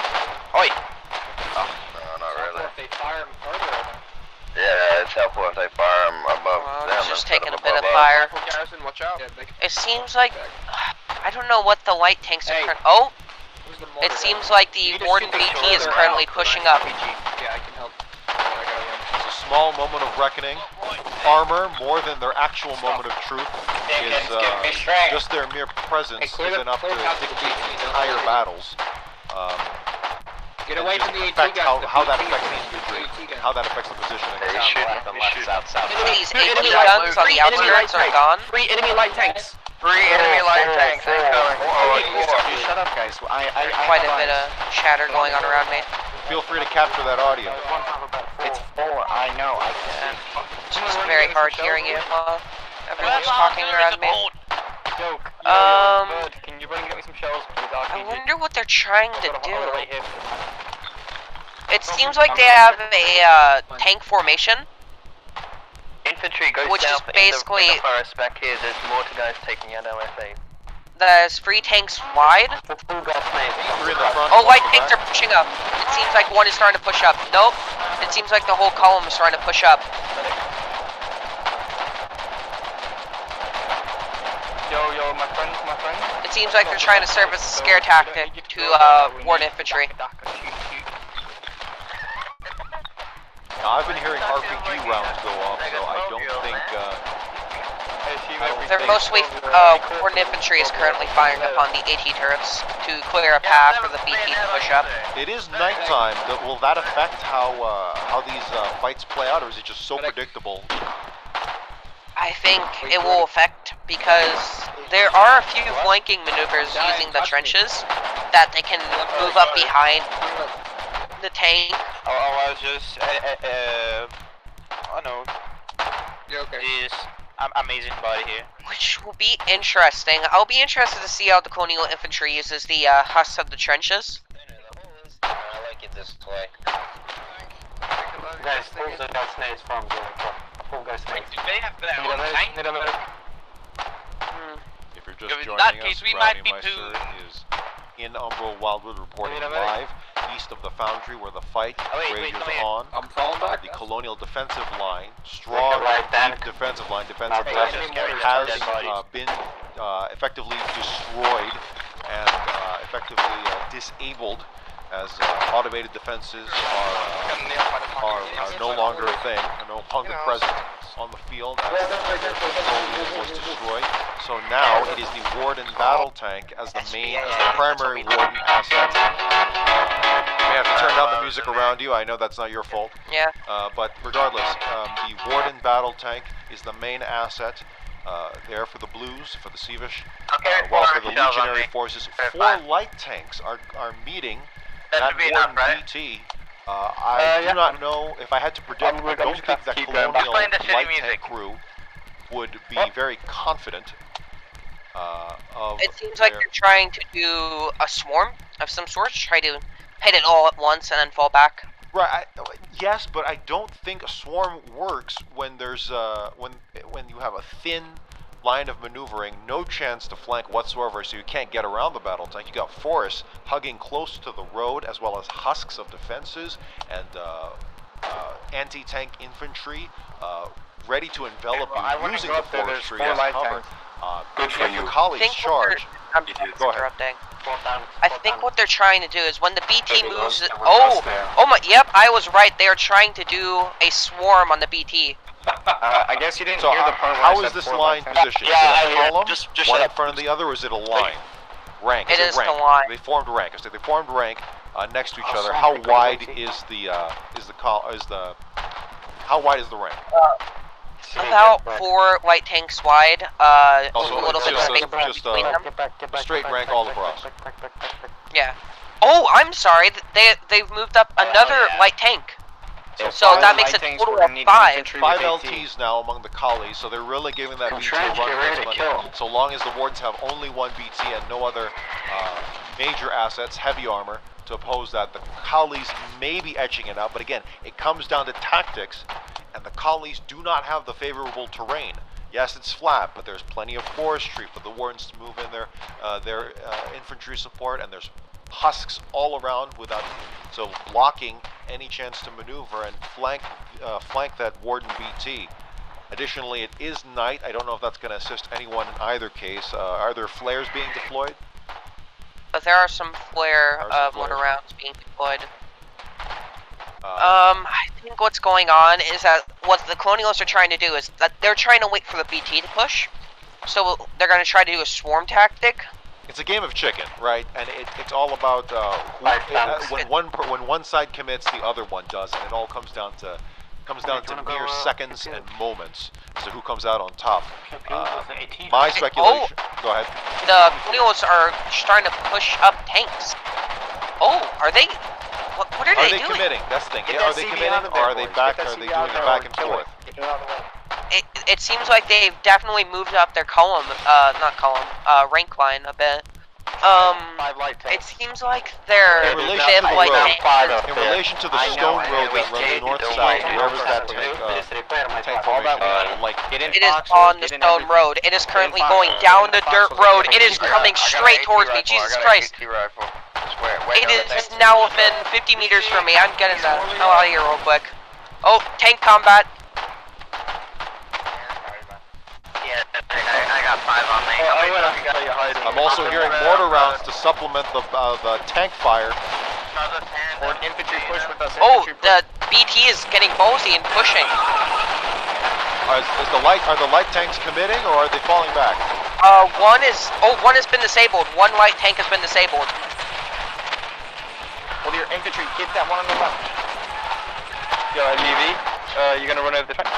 Oi! Oh, no, not really. If they fire them further. Yeah, it's helpful if they fire them above Well, them. it's just instead taking a of bit of above us. fire. Rifle garrison, watch out. It seems like I don't know what the light tanks are. Hey. Oh, Who's the it mortar seems guy? like the Warden BT is currently pushing up. Yeah, I can help. It's a small moment of reckoning. Armor, more than their actual moment of truth, is just their mere presence is enough to dictate entire battles. Get and away just from the AT affect guns. how that affects the infantry, how that affects the positioning. They shoot. These AT guns on the outskirts are gone. 3 enemy light tanks. 3 enemy light tanks incoming. Shut up, guys. Quite a bit of chatter going on around me. Feel free to capture that audio. It's 4. I know. I can't. It's just very hard hearing you while everyone's talking around me. Can you run and get me some shells, please? I wonder what they're trying to do. It seems like they have a tank formation, Infantry goes which is south basically in the forest back here. There's mortar guys taking out LFA. there's 3 tanks wide. 3 in the front. Oh, light 1 in the tanks are back. pushing up. It seems like one is starting to push up. Nope. It seems like the whole column is starting to push up. Yo, my friend. It seems like they're trying to serve as a scare tactic to Warden infantry. Now, I've been hearing RPG rounds go off, so I don't think. They're mostly Warden infantry is currently firing upon the AT turrets to clear a path for the BT to push up. It is nighttime. Will that affect how these fights play out, or is it just so predictable? I think it will affect because there are a few flanking maneuvers using the trenches that they can move up behind the tank. I was just, I know. You're okay. This amazing body here. Which will be interesting. I'll be interested to see how the Colonial infantry uses the husks of the trenches. I like it this way. Guys, pull the guy snares from the pull guy snares. Do they have their own tank? If you're just In joining that us, case, we might be Browniemeister too- is in Umbral Wildwood reporting live east of the Foundry where the fight rages on. I'm falling back. The Colonial defensive line, strong deep defensive line, has been effectively destroyed and effectively disabled as automated defenses are no longer a thing, are no longer present on the field as the Colonial was destroyed. So now it is the Warden Battle Tank as the primary Warden asset. You may have to turn down the music around you. I know that's not your fault. Yeah. But regardless, the Warden Battle Tank is the main asset there for the Blues, for the Scurvyshire, while for the Legionary forces, 4 light tanks are meeting that Warden BT. I do not know, if I had to predict, I don't think that Colonial light tank crew would be very confident of It seems like they're trying to do a swarm of some sort, try to hit it all at once and then fall back. Right. Yes, but I don't think a swarm works when there's when you have a thin line of maneuvering, no chance to flank whatsoever, so you can't get around the battle tank. You got forests hugging close to the road, as well as husks of defenses and anti-tank infantry ready to envelop you using the forestry as cover. Good for if you. your colleagues charge. I'm Go ahead. interrupting. I think what they're trying to do is when the BT moves. Oh my! Yep, I was right. They are trying to do a swarm on the BT. I guess you didn't So hear the part where how I is said this 4 line light tanks. positioned? Yeah, is I it a hear. column, Just one shut in up. front of the other, or is it a line? Rank. It Is is rank? the line. They formed rank. So they formed rank next to each other. How wide is the how wide is the rank? About 4 light tanks wide. Oh, With so a little bit of just space between them. a straight rank all across. Yeah. Oh, I'm sorry. They've moved up another light tank. So five that makes light a tanks total were of needed 5. infantry 5 with AT. LTs now among the collies, so they're really giving that BT a Trench, run get for ready its to money. kill. So long as the Wardens have only 1 BT and no other major assets, heavy armor, to oppose that, the collies may be etching it out, but again, it comes down to tactics, and the collies do not have the favorable terrain. Yes, it's flat, but there's plenty of forestry for the Wardens to move in their infantry support, and there's husks all around so blocking any chance to maneuver and flank that Warden BT. Additionally, it is night. I don't know if that's going to assist anyone in either case. Are there flares being deployed? There are some flare mortar rounds being deployed. I think what's going on is that what the Colonials are trying to do is that they're trying to wait for the BT to push. So they're going to try to do a swarm tactic. It's a game of chicken, right? And it's all about when one side commits, the other one does, and it all comes down to mere seconds and moments as to who comes out on top. My speculation. Go ahead. The Colonials are trying to push up tanks. Oh, are they? What are they doing? Are they committing? That's the thing. Are they committing, or are they back? Are they doing it back and forth? It seems like they've definitely moved up their rank line a bit. It seems like they're in relation to the stone road that runs north-south. Where was that tank formation? It is on the stone road. It is currently going down the dirt road. It is coming straight towards me. Jesus Christ! It is now within 50 meters from me. I'm getting the hell out of here real quick. Oh, tank combat. Yeah, I got 5 on me. I'm also hearing mortar rounds to supplement the tank fire. Or infantry push with us. Oh, the BT is getting ballsy and pushing. Are the light tanks committing, or are they falling back? One has been disabled. One light tank has been disabled. Well, your infantry, get that one on the left. Yo, LUV, you gonna run over the tank?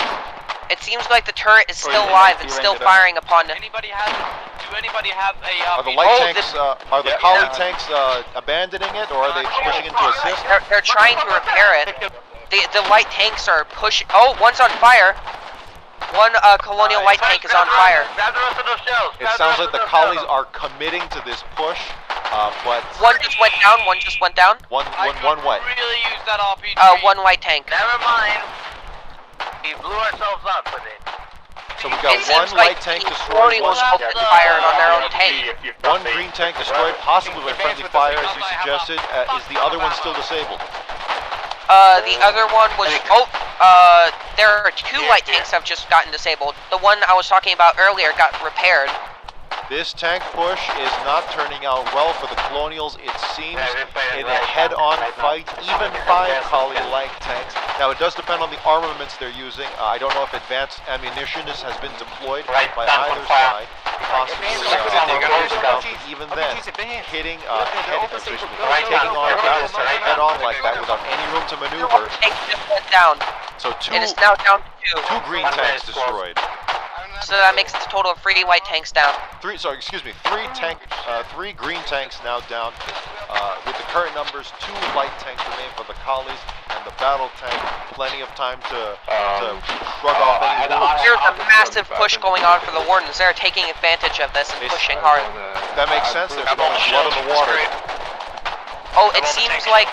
It seems like the turret is still alive and still firing upon it. Do anybody have a? Are the light tanks? Are the collie tanks abandoning it, or are they pushing in to assist? They're trying to repair it. The light tanks are pushing. Oh, one's on fire. One Colonial light tank is on fire. Grab the rest of those shells. It sounds like the collies are committing to this push, but one just went down. One just went down. One what? Really use that RPG. One light tank. Never mind. We blew ourselves up with it. So we got one light tank destroyed, one opened fire on their own tank. One green tank destroyed, possibly by friendly fire, as you suggested. Is the other one still disabled? The other one was. There are 2 light tanks have just gotten disabled. The one I was talking about earlier got repaired. This tank push is not turning out well for the Colonials. It seems in a head-on fight, even 5 collie light tanks. Now, it does depend on the armaments they're using. I don't know if advanced ammunition has been deployed by either side. Possibly, even then, taking on a battle tank head-on like that without any room to maneuver. Tank just went down. So it is now down to 2 green tanks destroyed. So that makes it a total of 3 white tanks down. 3 green tanks now down. With the current numbers, 2 light tanks remain for the collies, and the battle tank plenty of time to shrug off any wounds. There's a massive push going on for the Wardens. They're taking advantage of this and pushing hard. That makes sense. There's blood in the water. Oh, it seems like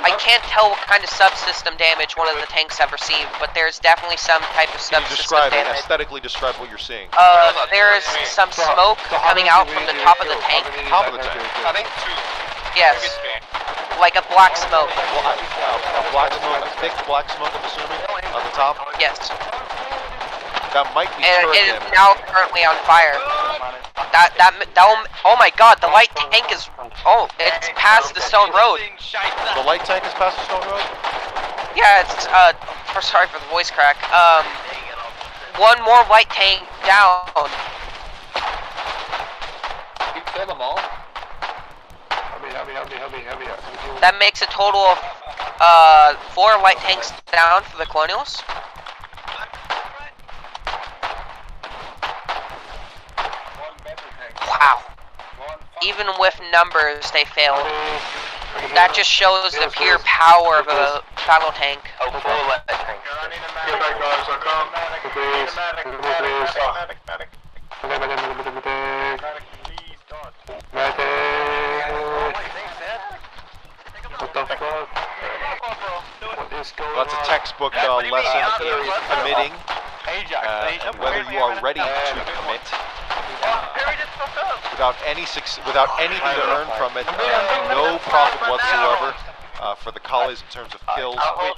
I can't tell what kind of subsystem damage one of the tanks have received, but there's definitely some type of subsystem damage. Aesthetically describe what you're seeing. There is some smoke coming out from the top of the tank. Top of the tank? I think 2. Yes. Like a black smoke. A black smoke, a thick black smoke, I'm assuming, on the top? Yes. That might be and it is now currently on fire. Oh my god, the light tank is, it's past the stone road. The light tank is past the stone road? Yeah, it's, sorry for the voice crack. One more light tank down. You kill them all? That makes a total of, 4 light tanks down for the Colonials. Wow. Even with numbers, they failed. That just shows the pure power of a battle tank. Oh, 4 light tanks. Get back, guys, I'll come. What the fuck? That's a textbook lesson in committing Ajax. And whether you are ready to commit Period is fucked up. without anything to earn from it, no profit whatsoever for the collies in terms of kills. That's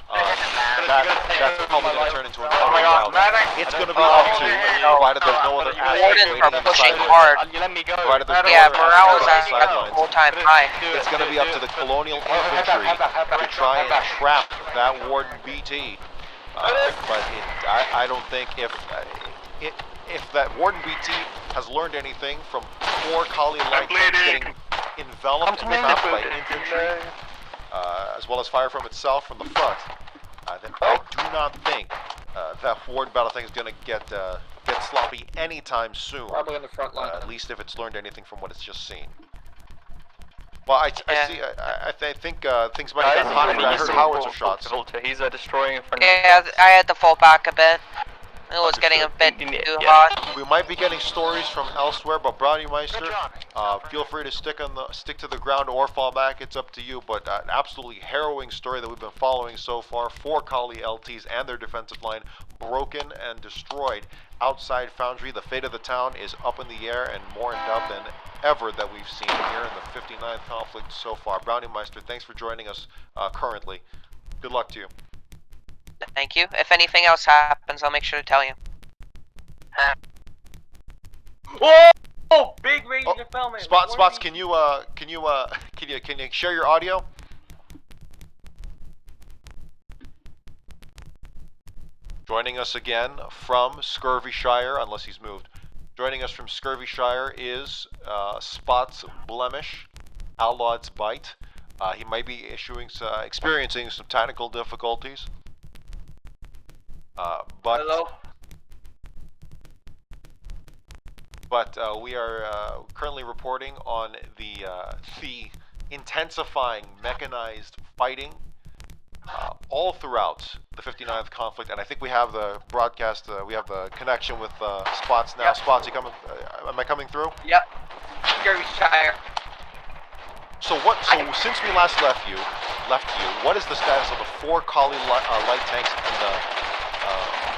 probably going to turn into an round. It's going to be up to, provided there's no other assets Wardens waiting are on the pushing sidelines. hard. Let me go. Provided there's no Yeah, other morale is assets at waiting on the sidelines. all-time high. It's going to be up to the Colonial infantry to try and trap that Warden BT. But I don't think if that Warden BT has learned anything from 4 collie light tanks getting enveloped and trapped by infantry, as well as fire from itself from the front, then I do not think that Warden Battle Tank is going to get sloppy anytime soon. Probably in the front line. At least if it's learned anything from what it's just seen. Well, I think things might have gotten hot, but I heard howitzer shots. He's destroying in front of Yeah, I had to fall back a bit. It was getting a bit too hot. We might be getting stories from elsewhere, but Browniemeister, feel free to stick to the ground or fall back. It's up to you. But an absolutely harrowing story that we've been following so far: 4 collie LTs and their defensive line broken and destroyed outside Foundry. The fate of the town is up in the air and more in doubt than ever that we've seen here in the 59th conflict so far. Browniemeister, thanks for joining us currently. Good luck to you. Thank you. If anything else happens, I'll make sure to tell you. Oh! Big range development. Spots, can you share your audio? Joining us again from Scurvyshire, unless he's moved. Joining us from Scurvyshire is Spots Blemish, Allod's Bite. He might be experiencing some technical difficulties. Hello? But we are currently reporting on the intensifying mechanized fighting all throughout the 59th conflict, and I think we have the broadcast, we have the connection with Spots now. Yep. Spots, you coming? Am I coming through? Yep. Scurvyshire. So since we last left you, what is the status of the 4 collie light tanks and the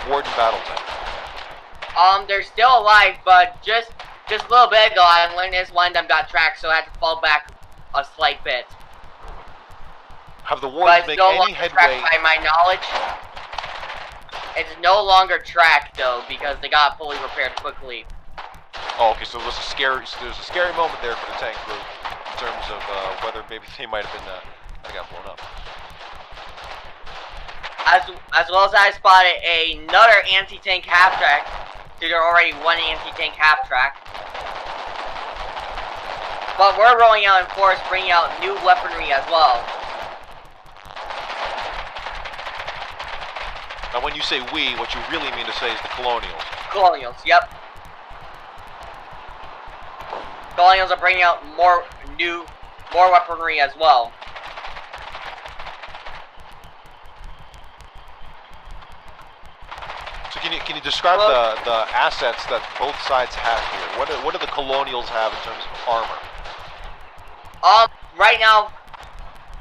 Warden Battle Tank? They're still alive, but just a little bit ago, I learned this one of them got tracked, so I had to fall back a slight bit. Have the Wardens made any headway? By my knowledge, it's no longer tracked though because they got fully repaired quickly. Oh, okay. So there's a scary moment there for the tank group in terms of whether maybe they might have been they got blown up. As well as I spotted another anti-tank half-track. So there are already 1 anti-tank half-track. But we're rolling out in force, bringing out new weaponry as well. Now when you say we, what you really mean to say is the Colonials. Colonials, yep. Colonials are bringing out more weaponry as well. So can you describe the assets that both sides have here? What do the Colonials have in terms of armor? Right now,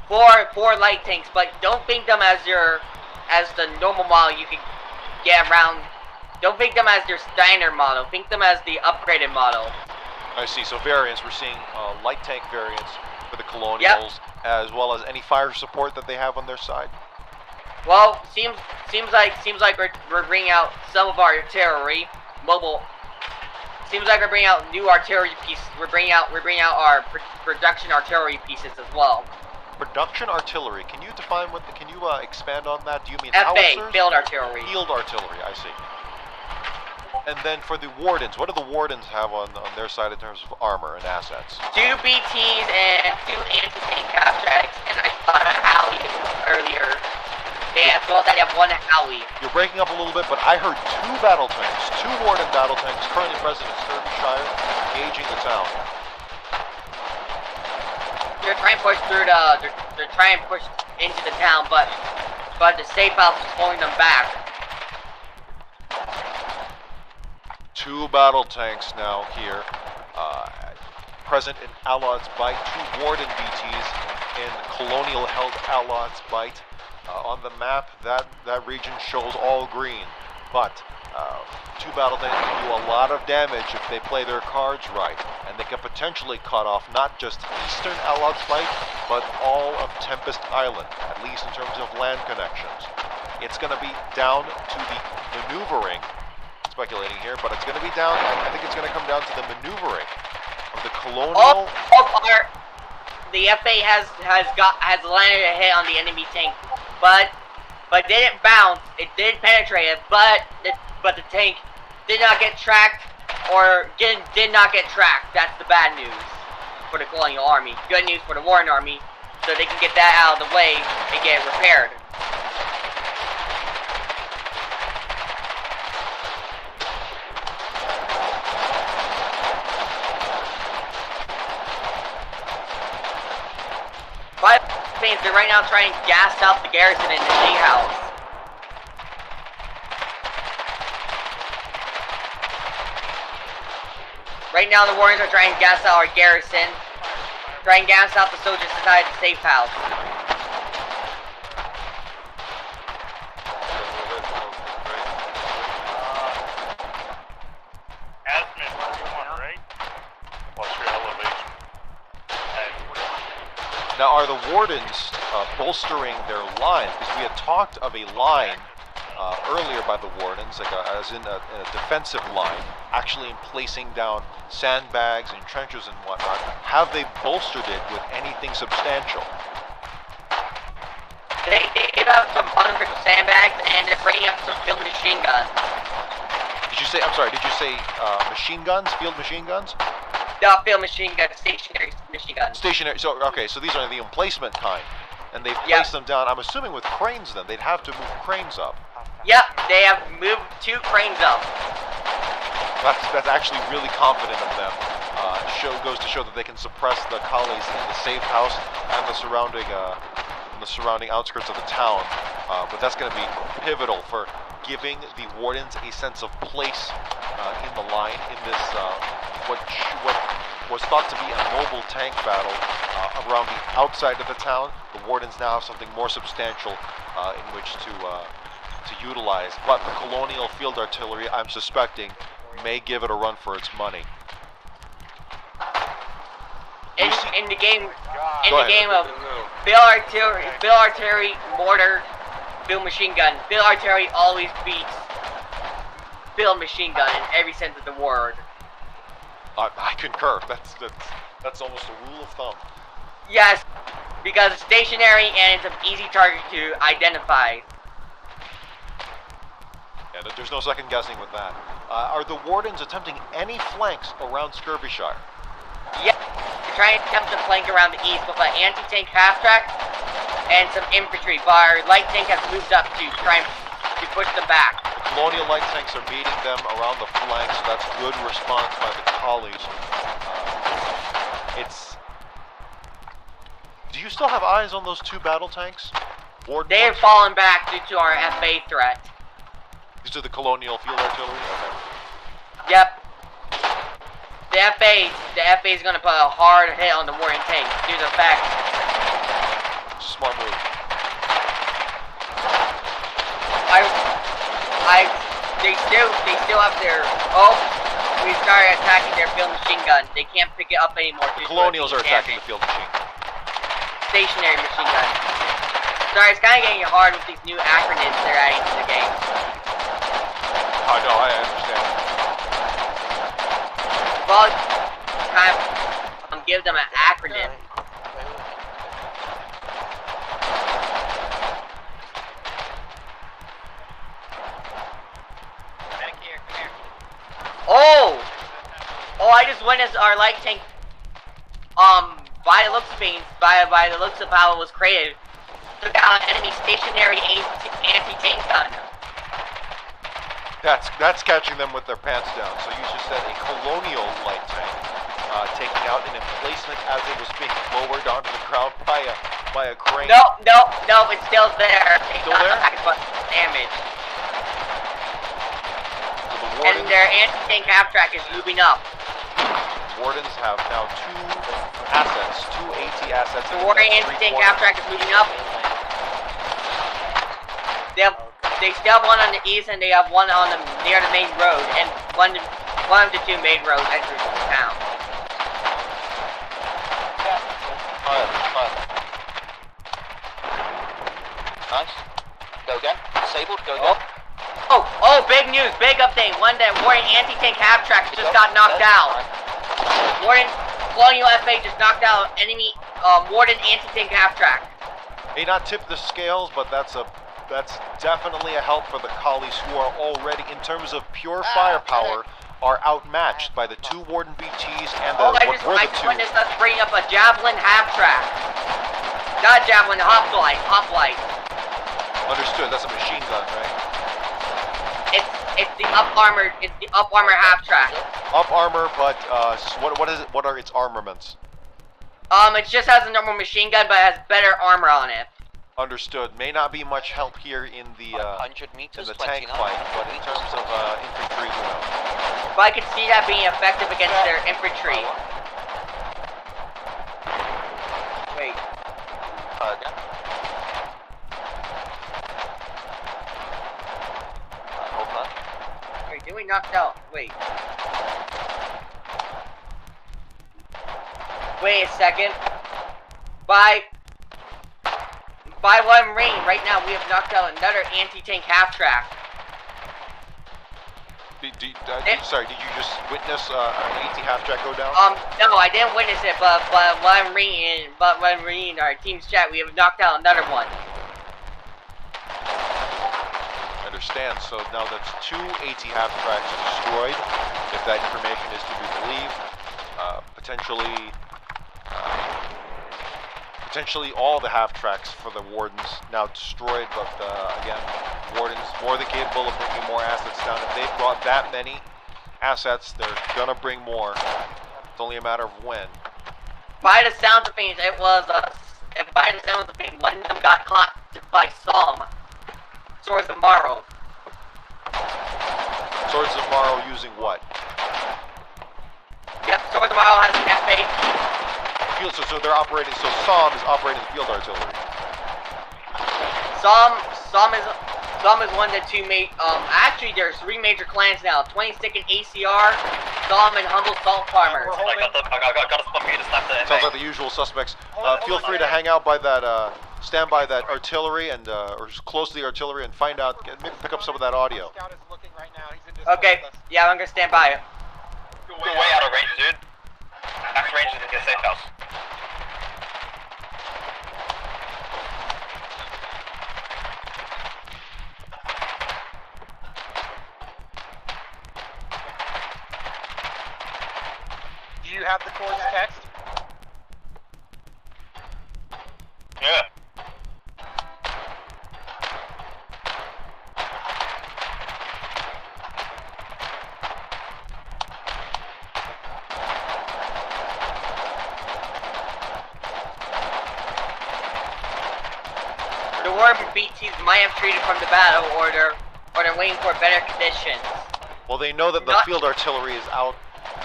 four light tanks, but don't think them as the normal model you can get around. Don't think them as your standard model. Think them as the upgraded model. I see. So variants. We're seeing light tank variants for the Colonials, as well as any fire support that they have on their side. Well, seems like we're bringing out some of our artillery, mobile. Seems like we're bringing out new artillery pieces. We're bringing out our production artillery pieces as well. Production artillery. Can you define can you expand on that? Do you mean FA, howitzers? field artillery. Field artillery. I see. And then for the Wardens, what do the Wardens have on their side in terms of armor and assets? 2 BTs and 2 anti-tank half-tracks, and I spotted a Howie earlier. Yeah, as well as I have 1 Howie. You're breaking up a little bit, but I heard 2 battle tanks, 2 Warden battle tanks currently present in Scurvyshire, engaging the town. They're trying to push through they're trying to push into the town, but the safe house is pulling them back. 2 battle tanks now here, present in Allod's Bite. 2 Warden BTs in Colonial-held Allod's Bite. On the map, that region shows all green. but two battle tanks can do a lot of damage if they play their cards right, and they can potentially cut off not just eastern Allod's fight, but all of Tempest Island, at least in terms of land connections. It's going to be down to the maneuvering, speculating here, but it's going to be down, I think it's going to come down to the maneuvering of the Colonial. The FA has landed a hit on the enemy tank, but didn't bounce. It did penetrate it, but the tank did not get tracked, or did not get tracked. That's the bad news for the Colonial Army. Good news for the Warden Army, so they can get that out of the way and get it repaired. But they're right now trying to gas out the garrison in the Shea House. Right now the Warriors are trying to gas out our garrison, trying to gas out the soldiers inside the safe house. Asmin, what do you want, right? What's your elevation? Now, are the Wardens bolstering their lines? Because we had talked of a line earlier by the Wardens, like as in a defensive line, actually in placing down sandbags and trenches and whatnot. Have they bolstered it with anything substantial? They gave out some hundred sandbags and they're bringing up some field machine guns. Did you say, I'm sorry, did you say machine guns, field machine guns? No, field machine guns, stationary machine guns. Stationary, so, okay, so these are the emplacement kind. And they've placed them down, I'm assuming with cranes then. They'd have to move cranes up. Yep, they have moved 2 cranes up. That's actually really confident of them. Goes to show that they can suppress the colonies in the safe house and the surrounding outskirts of the town. But that's going to be pivotal for giving the Wardens a sense of place in the line in this what was thought to be a mobile tank battle around the outside of the town. The Wardens now have something more substantial in which to utilize. But the Colonial field artillery, I'm suspecting, may give it a run for its money. In the game of field artillery, mortar, field machine gun. Field artillery always beats field machine gun in every sense of the word. I concur. That's almost a rule of thumb. Yes, because it's stationary and it's an easy target to identify. Yeah, there's no second guessing with that. Are the Wardens attempting any flanks around Scurvyshire? Yeah, they're trying to attempt to flank around the east with an anti-tank half-track and some infantry, but our light tank has moved up to try to push them back. The Colonial light tanks are meeting them around the flanks, so that's good response by the collies. Do you still have eyes on those 2 battle tanks? Warden They have ones? fallen back due to our FA threat. These are the Colonial field artillery? Okay. Yep. The FA is going to put a hard hit on the Warden tank due to the fact. Smart move. They still have their. Oh, we started attacking their field machine gun. They can't pick it up anymore. The Colonials are attacking the field machine. Stationary machine gun. Sorry, it's kind of getting hard with these new acronyms they're adding to the game. Oh no, I understand. Well, kind of give them an acronym. Oh! I just witnessed our light tank. By the looks of things, by the looks of how it was created, took out an enemy stationary anti-tank gun. That's catching them with their pants down. So you just said a Colonial light tank taking out an emplacement as it was being lowered onto the ground by a crane. No, it's still there. Still there? Damage. So the Wardens, And their anti-tank half-track is moving up. Wardens have now 2 assets, 2 AT assets. The Warden anti-tank half-track is moving up. They have They still have one on the east, and they have one on the near the main road, and one of the two main roads enters the town. Fire. Nice. Go again. Disabled. Go again. Oh, big news, big update. One that Warden anti-tank half-track just got knocked out. Warden Colonial FA just knocked out enemy Warden anti-tank half-track. May not tip the scales, but that's definitely a help for the collies who are already, in terms of pure firepower, are outmatched by the two Warden BTs and the I just witnessed us bring up a Javelin half-track. Not Javelin, hoplite. Understood. That's a machine gun, right? It's the up armor half-track. Up armor, but what is it? What are its armaments? It just has a normal machine gun, but it has better armor on it. Understood. May not be much help here in the 100 meters, in the tank 29. fight, but in terms of infantry, who knows? But I could see that being effective against their infantry. Wait. Again. Hold on. Wait, did we knocked out? Wait. Wait a second. By one ring, right now we have knocked out another anti-tank half-track. Sorry, did you just witness an AT half-track go down? No, I didn't witness it, but when I'm reading our team's chat, we have knocked out another one. I understand. So now that's two AT half-tracks destroyed, if that information is to be believed. Potentially all the half-tracks for the Wardens now destroyed, but again, Wardens more than capable of bringing more assets down. If they've brought that many assets, they're gonna bring more. It's only a matter of when. By the sound of things, one of them got caught by Psalm. Swords of Morrow. Swords of Morrow using what? Yep, Swords of Morrow has an FA. So they're operating. So Psalm is operating field artillery. Psalm is one of the two actually there's three major clans now. 22nd ACR, Psalm, and Humble Salt Farmers. I got a spot for you to snap the Sounds like the usual suspects. Feel free to hang out by that, stand by that artillery and or close to the artillery and find out, pick up some of that audio. Okay, yeah, I'm gonna stand by it. You're way out of range, dude. Max range is in your safe house. Do you have the course text? Yeah. The Warden BTs might have treated from the battle, or they're waiting for better conditions. Well, they know that the field artillery is out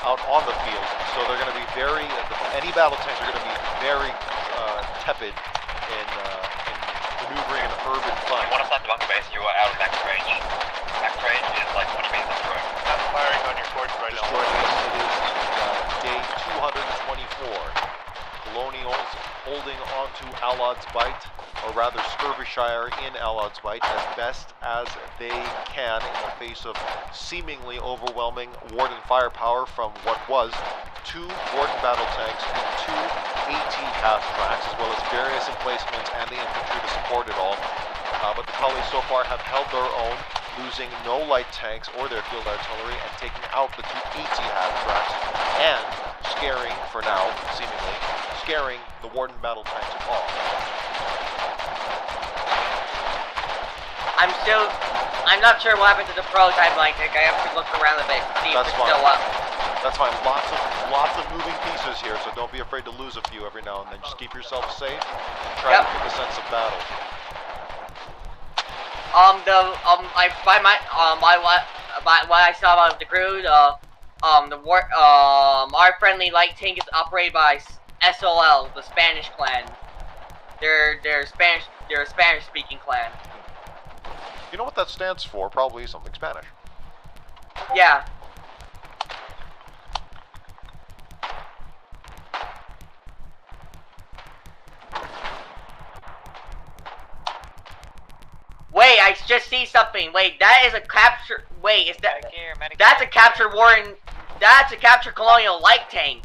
on the field, so they're going to be very. Any battle tanks are going to be very tepid in maneuvering an urban fight. You want to start the bunker base, you are out of max range. Max range is like 20 meters up the road. I'm firing on your course right Just now. joining us, it is day 224. Colonials holding on to Allod's Bite, or rather Scurvyshire in Allod's Bite, as best as they can in the face of seemingly overwhelming Warden firepower from what was two Warden Battle Tanks and two AT half-tracks, as well as various emplacements and the infantry to support it all. But the collies so far have held their own, losing no light tanks or their field artillery and taking out the two AT half-tracks and scaring, for now, seemingly, scaring the Warden Battle Tanks off. I'm not sure what happened to the prototype light tank. I have to look around a bit to see if it's still up. That's fine. Lots of moving pieces here, so don't be afraid to lose a few every now and then. Just keep yourself safe and try to keep a sense of battle. What I saw about the crew, our friendly light tank is operated by SOL, the Spanish clan. They're a Spanish speaking clan. You know what that stands for? Probably something Spanish. Yeah. Wait, I just see something. Wait, that is a capture. Wait, is that? That's a capture Warden. That's a capture Colonial light tank.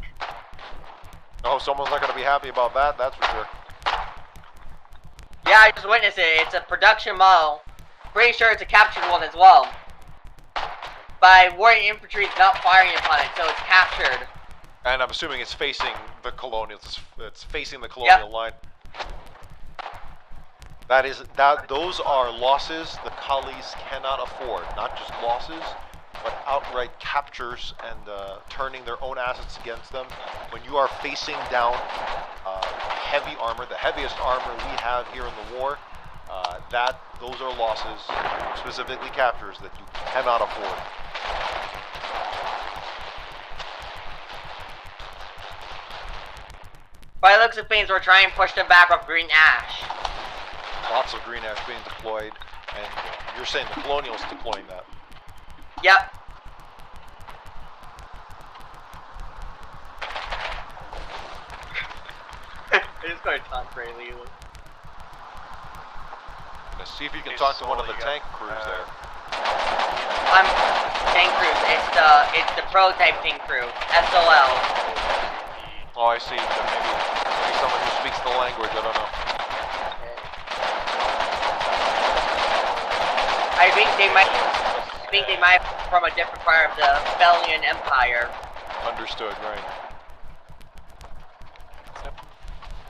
Oh, someone's not going to be happy about that. That's for sure. Yeah, I just witnessed it. It's a production model. Pretty sure it's a captured one as well. By Warden infantry is not firing upon it, so it's captured. And I'm assuming it's facing the Colonials. It's facing the Colonial line. Those are losses the Collies cannot afford. Not just losses, but outright captures and turning their own assets against them. When you are facing down heavy armor, the heaviest armor we have here in the war, those are losses, specifically captures, that you cannot afford. By the looks of things, we're trying to push them back with green ash. Lots of green ash being deployed, and you're saying the Colonials deploying that. Yep. I just got to taunt Braylee. Now see if you can talk to one of the tank crews there. I'm tank crew. It's the prototype tank crew. SOL. Oh, I see. Maybe someone who speaks the language. I don't know. I think they might from a different part of the Belgian Empire. Understood, right.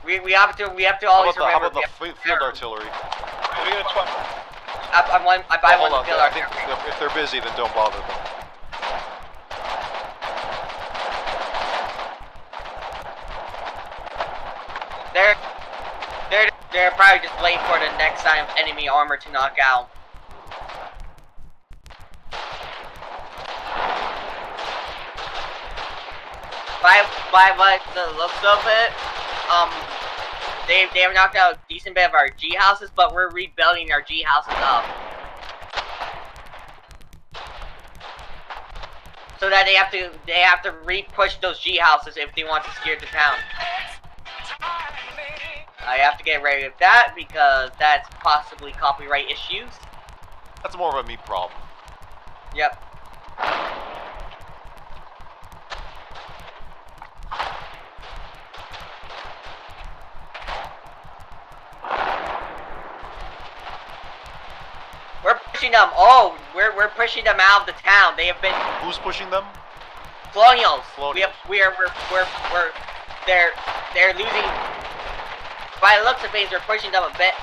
We have to always remember. How about the field artillery? I buy one of the field I artillery. think if they're busy, then don't bother them. They're probably just waiting for the next sign of enemy armor to knock out. By what the looks of it, they have knocked out a decent bit of our G houses, but we're rebuilding our G houses up. So that they have to re-push those G houses if they want to secure the town. I have to get ready with that because that's possibly copyright issues. That's more of a me problem. Yep. We're pushing them. Oh, we're pushing them out of the town. They have been. Who's pushing them? Colonials. Colonials. They're losing. By the looks of things, we're pushing them a bit.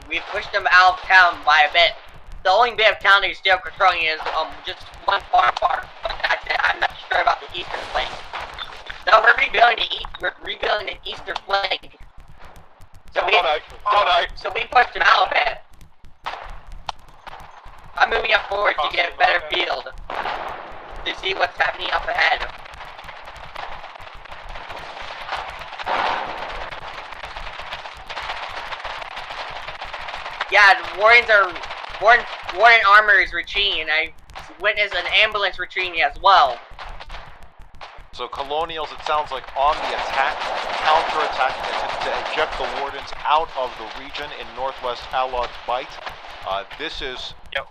We've pushed them out of town by a bit. The only bit of town they're still controlling is just one far part. But that's it. I'm not sure about the eastern flank. No, we're rebuilding the eastern flank. So we pushed them out a bit. I'm moving up forward to get a better field to see what's happening up ahead. Yeah, Warden armor is retreating, and I witnessed an ambulance retreating as well. So Colonials, it sounds like on the attack, counterattack, to eject the Wardens out of the region in northwest Allod Bight. This is a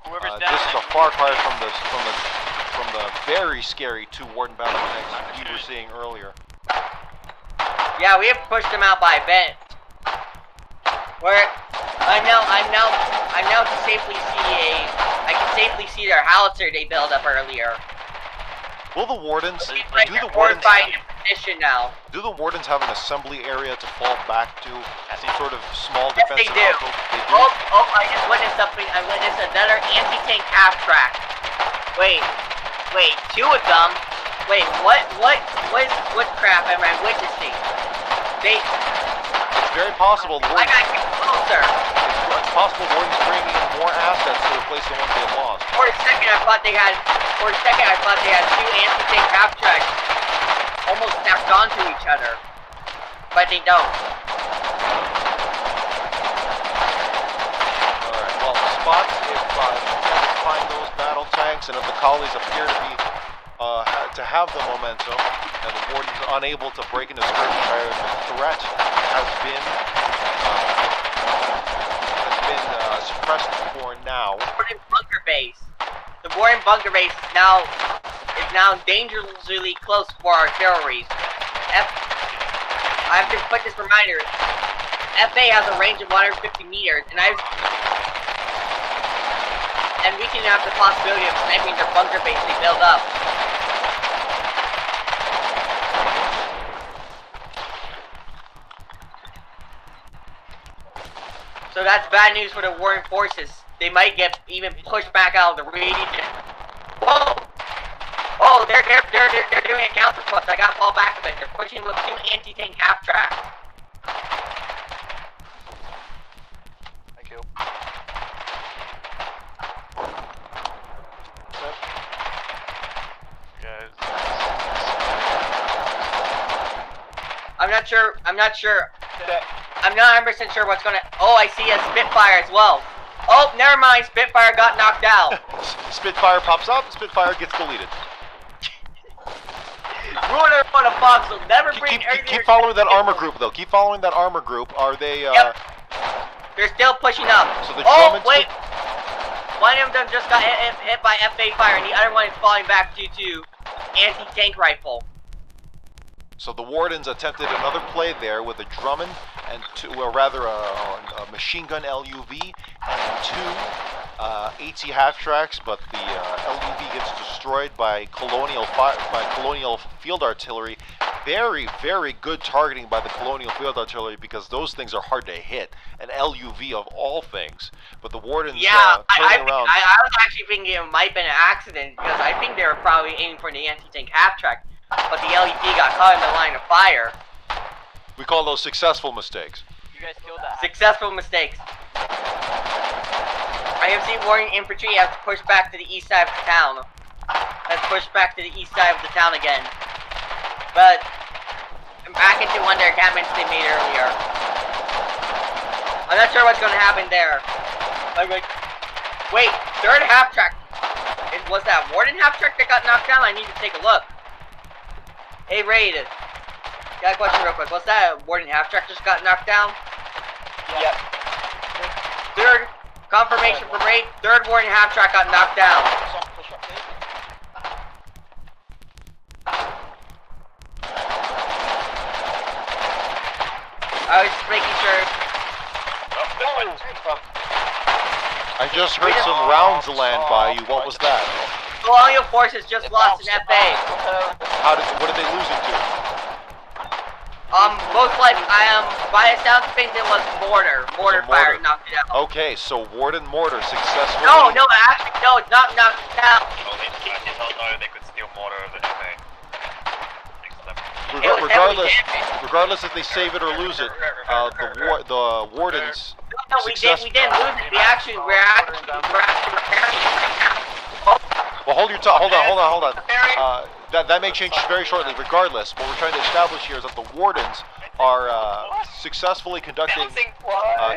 far cry from the very scary 2 Warden Battle Tanks we were seeing earlier. Yeah, we have pushed them out by a bit. I can safely see their howitzer they built up earlier. Will the Wardens do the Wardens have an assembly area to fall back to? Some sort of small yes, defensive they do. outpost? They do? Oh, I just witnessed something. I witnessed another anti-tank half track. Wait, 2 of them. Wait, what crap am I witnessing? It's very possible. I gotta get closer. It's possible Wardens bringing in more assets to replace the ones they lost. For a second, I thought they had 2 anti-tank half tracks almost snapped onto each other, but they don't. Alright, well, spots find those battle tanks, and if the collies appear to be to have the momentum, and the Warden's unable to break into Scurvyshire, the threat has been suppressed for now. Warden bunker base. The Warden bunker base is now dangerously close for artillery. I have to put this reminder. FA has a range of 150 meters, and we can have the possibility of sniping their bunker base they build up. So that's bad news for the Warden forces. They might get even pushed back out of the region. Whoa! Oh, they're doing a counter push. I gotta fall back a bit. They're pushing with 2 anti-tank half tracks. Thank you. I'm not sure. I'm not 100% sure what's gonna. Oh, I see a Spitfire as well. Oh, never mind. Spitfire got knocked out. Spitfire pops up. Spitfire gets deleted. Ruler for the Foxhole. Never bring keep following that armor group though. Keep following that armor group. Are they? Yep. They're still pushing up. So the oh wait. One of them just got hit by FA fire, and the other one is falling back due to anti-tank rifle. So the Wardens attempted another play there with a Drummond and a machine gun LUV and 2 AT half tracks, but the LUV gets destroyed by Colonial field artillery. Very, very good targeting by the Colonial field artillery because those things are hard to hit. An LUV of all things, but the Wardens turning around. I was actually thinking it might have been an accident because I think they were probably aiming for the anti-tank half track. But the LED got caught in the line of fire. We call those successful mistakes. You guys killed that. Successful mistakes. I have seen Warden Infantry have to push back to the east side of the town. Again. But back into one of their encampments they made earlier. I'm not sure what's going to happen there. Wait, 3rd half track. Was that Warden half track that got knocked down? I need to take a look. Hey, Raid. Got a question real quick. Was that Warden half-track just got knocked down? Yep. 3rd, confirmation from Raid. 3rd Warden half-track got knocked down. I was just making sure. I just heard some rounds land by you. What was that? Colonial forces just lost an FA. What did they lose it to? Most likely, by the sounds of things, it was mortar. Mortar fire knocked it out. Okay, so Warden mortar successfully. No, actually, no, it's not knocked it out. Oh, they don't know they could steal mortar of the FA. Regardless if they save it or lose it, the Wardens. No, we didn't lose it. We're actually repairing it right now. Well, hold on. That may change very shortly. Regardless, what we're trying to establish here is that the Wardens are successfully conducting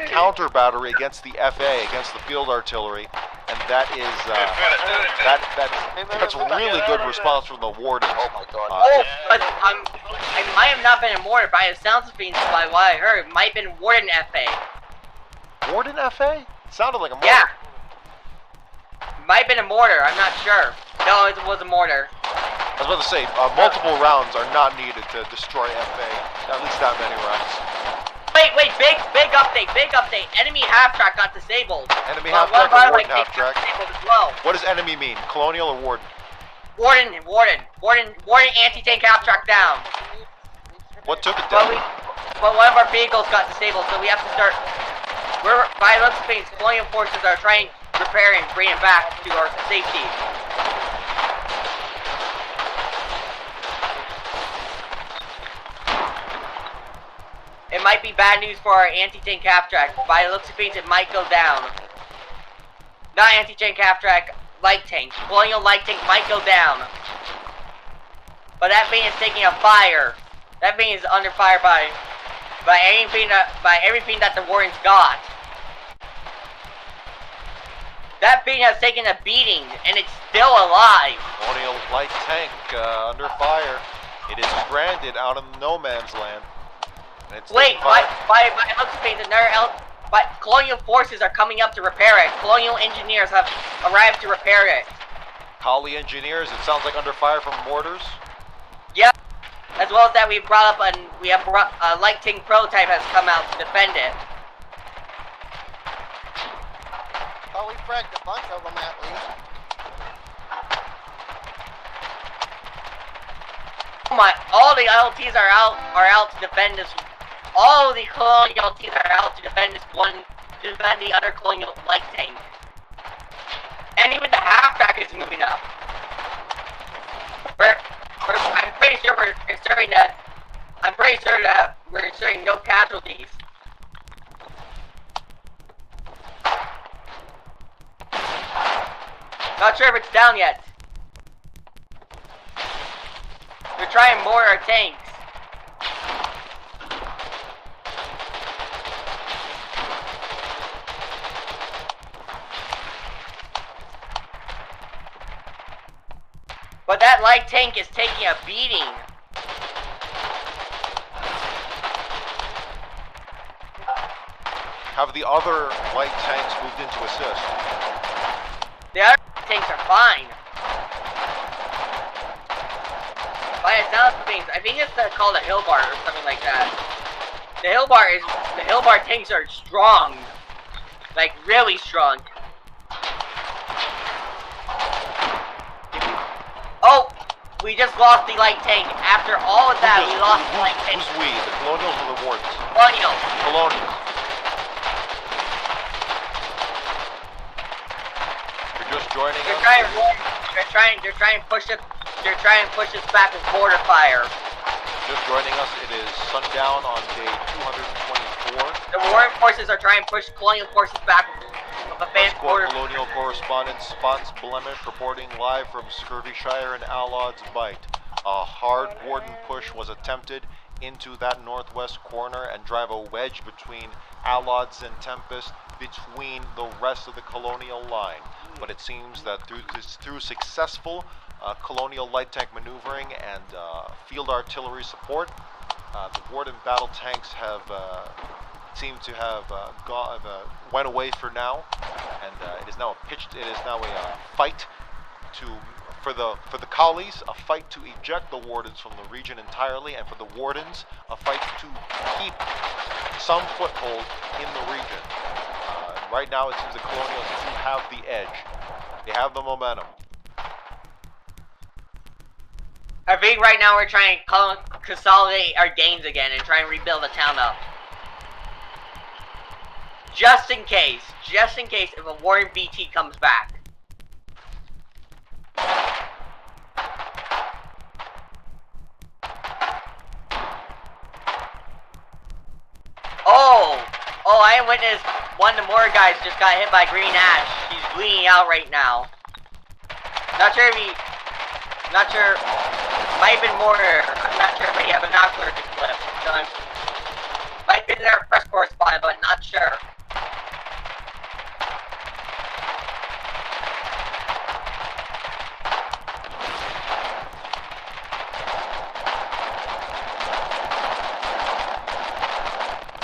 counter battery against the FA, against the field artillery, and that's a really good response from the Wardens. Oh my god. But I might have not been a mortar. By the sounds of things, by what I heard, it might have been Warden FA. Warden FA? Sounded like a mortar. Yeah. Might have been a mortar, I'm not sure. No, it was a mortar. I was about to say, multiple rounds are not needed to destroy FA. At least that many rounds. Wait, big update. Enemy half-track got disabled. Enemy half-track or Warden half-track? Well. What does enemy mean? Colonial or Warden? Warden anti-tank half-track down. What took it down? But one of our vehicles got disabled, so we have to start... by the looks of things, Colonial forces are trying to repair and bring it back to our safety. It might be bad news for our anti-tank half-track. By the looks of things, it might go down. Not anti-tank half-track, light tank. Colonial light tank might go down. But that being is taking a fire. That being is under fire by everything that the Wardens got. That thing has taken a beating, and it's still alive. Colonial light tank under fire. It is stranded out in no man's land. And it's Wait, taking fire. by looks of things, but Colonial forces are coming up to repair it. Colonial engineers have arrived to repair it. Collie engineers, it sounds like under fire from mortars. Yep. As well as that, we have brought a light tank prototype has come out to defend it. Oh, we fragged a bunch of them at least. Oh my! All the LTs are out to defend this. All the Colonial LTs are out to defend this one, to defend the other Colonial light tank. And even the halfback is moving up. I'm pretty sure we're ensuring that. I'm pretty sure that we're ensuring no casualties. Not sure if it's down yet. They're trying more our tanks. But that light tank is taking a beating. Have the other light tanks moved in to assist? The other tanks are fine. By the sounds of things, I think it's called a hill bar or something like that. The hill bar tanks are strong. Like, really strong. Oh! We just lost the light tank. After all of that, we lost the light tank. Who's we? The Colonials or the Wardens? Colonials. Colonials. You're just joining us? They're trying to push us back with border fire. Just joining us, it is sundown on day 224. The Warren forces are trying to push Colonial forces back with a fast border. Colonial correspondent spots Blemish reporting live from Scurvyshire and Allod's bite. A hard Warden push was attempted into that northwest corner and drive a wedge between Allod's and Tempest between the rest of the Colonial line. But it seems that through successful Colonial light tank maneuvering and field artillery support, the Warden Battle Tanks have seem to have went away for now, and it is now a fight for the collies, a fight to eject the Wardens from the region entirely, and for the Wardens, a fight to keep some foothold in the region. Right now, it seems the Colonials do have the edge. They have the momentum. I think right now we're trying to consolidate our gains again and try and rebuild the town up. Just in case if a Warren BT comes back. Oh, I witnessed one of the more guys just got hit by green ash. He's bleeding out right now. Not sure, might have been mortar. I'm not sure if he have binocular to clip. So might have been their PressCorps spot, but not sure.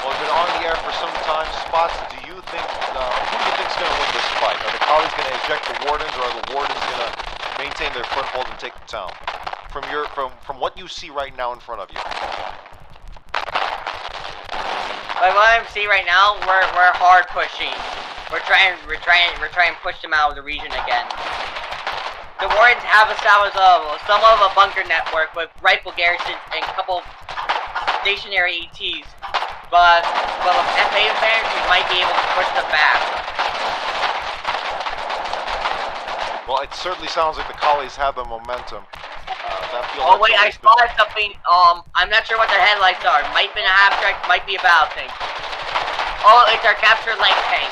Well, we've been on the air for some time. Spots, who do you think is going to win this fight? Are the collies going to eject the Wardens, or are the Wardens going to maintain their foothold and take the town? From what you see right now in front of you. Like what I see right now, we're hard pushing. We're trying to push them out of the region again. The Wardens have established somewhat of a bunker network with rifle garrisons and a couple stationary ETs, but with FA advantage, we might be able to push them back. Well, it certainly sounds like the collies have the momentum. Oh wait, I spotted something. I'm not sure what the headlights are. Might be an abstract, might be a battle tank. Oh, it's our captured light tank.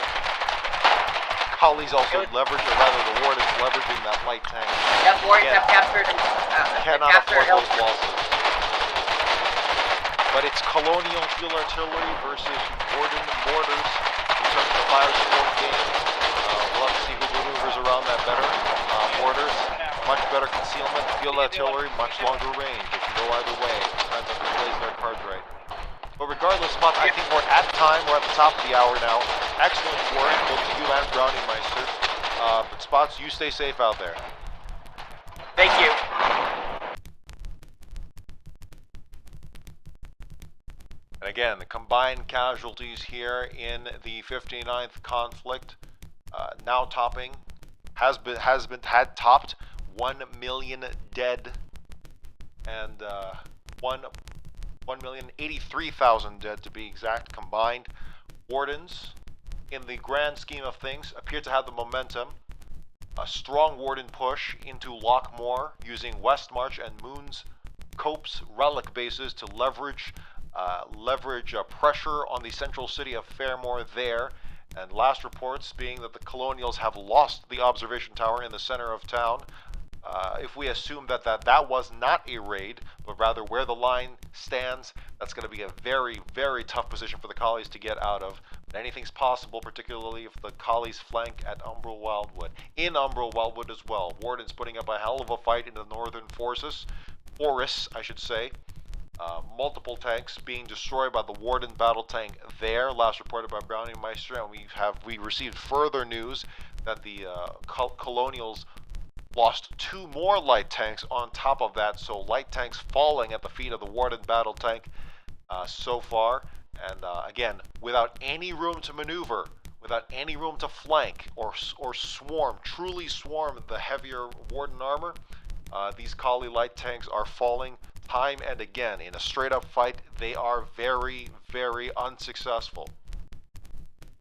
Collies also leverage, or rather the Wardens leveraging that light tank. Yep, Wardens have captured cannot afford those losses. But it's Colonial field artillery versus Warden mortars in terms of the fire support game. We'll have to see who around that better. Mortars, much better concealment. Field artillery, much longer range. They can go either way. Depends on who plays their cards right. But regardless, Spots, I think we're at time. We're at the top of the hour now. Excellent work, both you and Browniemeister. But Spots, you stay safe out there. Thank you. And again, the combined casualties here in the 59th conflict, now topping, had topped 1 million dead and 1,083,000 dead to be exact combined. Wardens, in the grand scheme of things, appear to have the momentum. A strong Warden push into Lockmore using Westmarch and Moon's Cope's relic bases to leverage pressure on the central city of Fairmore there. And last reports being that the Colonials have lost the observation tower in the center of town. If we assume that was not a raid, but rather where the line stands, that's going to be a very, very tough position for the Collies to get out of. But anything's possible, particularly if the Collies flank at Umbral Wildwood. In Umbral Wildwood as well. Warden's putting up a hell of a fight in the northern forests, I should say. Multiple tanks being destroyed by the Warden Battle Tank there, last reported by Browniemeister, and we received further news that the Colonials lost 2 more light tanks on top of that, so light tanks falling at the feet of the Warden Battle Tank so far, and again, without any room to maneuver, without any room to flank or truly swarm the heavier Warden armor, these Collie light tanks are falling time and again. In a straight up fight, they are very, very unsuccessful.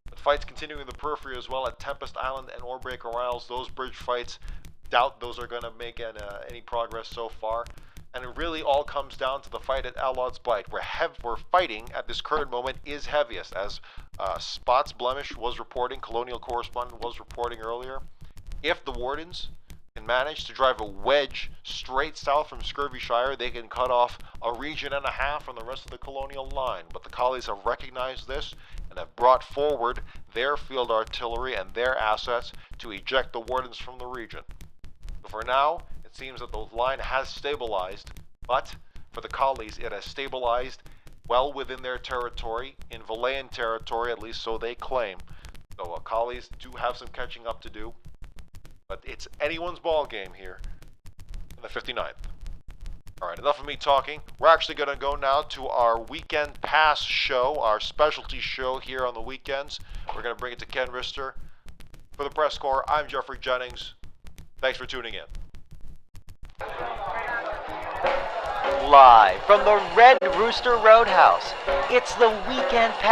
But fights continuing in the periphery as well at Tempest Island and Orebreaker Isles. Those bridge fights, doubt those are going to make any progress so far. And it really all comes down to the fight at Allod's Bight, where fighting at this current moment is heaviest. As Spots Blemish was reporting, Colonial correspondent was reporting earlier, if the Wardens can manage to drive a wedge straight south from Scurvyshire, they can cut off a region and a half from the rest of the Colonial line. But the Collies have recognized this and have brought forward their field artillery and their assets to eject the Wardens from the region. So for now, it seems that the line has stabilized, but for the Collies, it has stabilized well within their territory, in Valayan territory, at least so they claim. So Collies do have some catching up to do. But it's anyone's ball game here in the 59th. Alright, enough of me talking. We're actually going to go now to our weekend pass show, our specialty show here on the weekends. We're going to bring it to Ken Rister. For the PressCorps, I'm Jeffrey Jennings. Thanks for tuning in. Live from the Red Rooster Roadhouse, it's the weekend pass.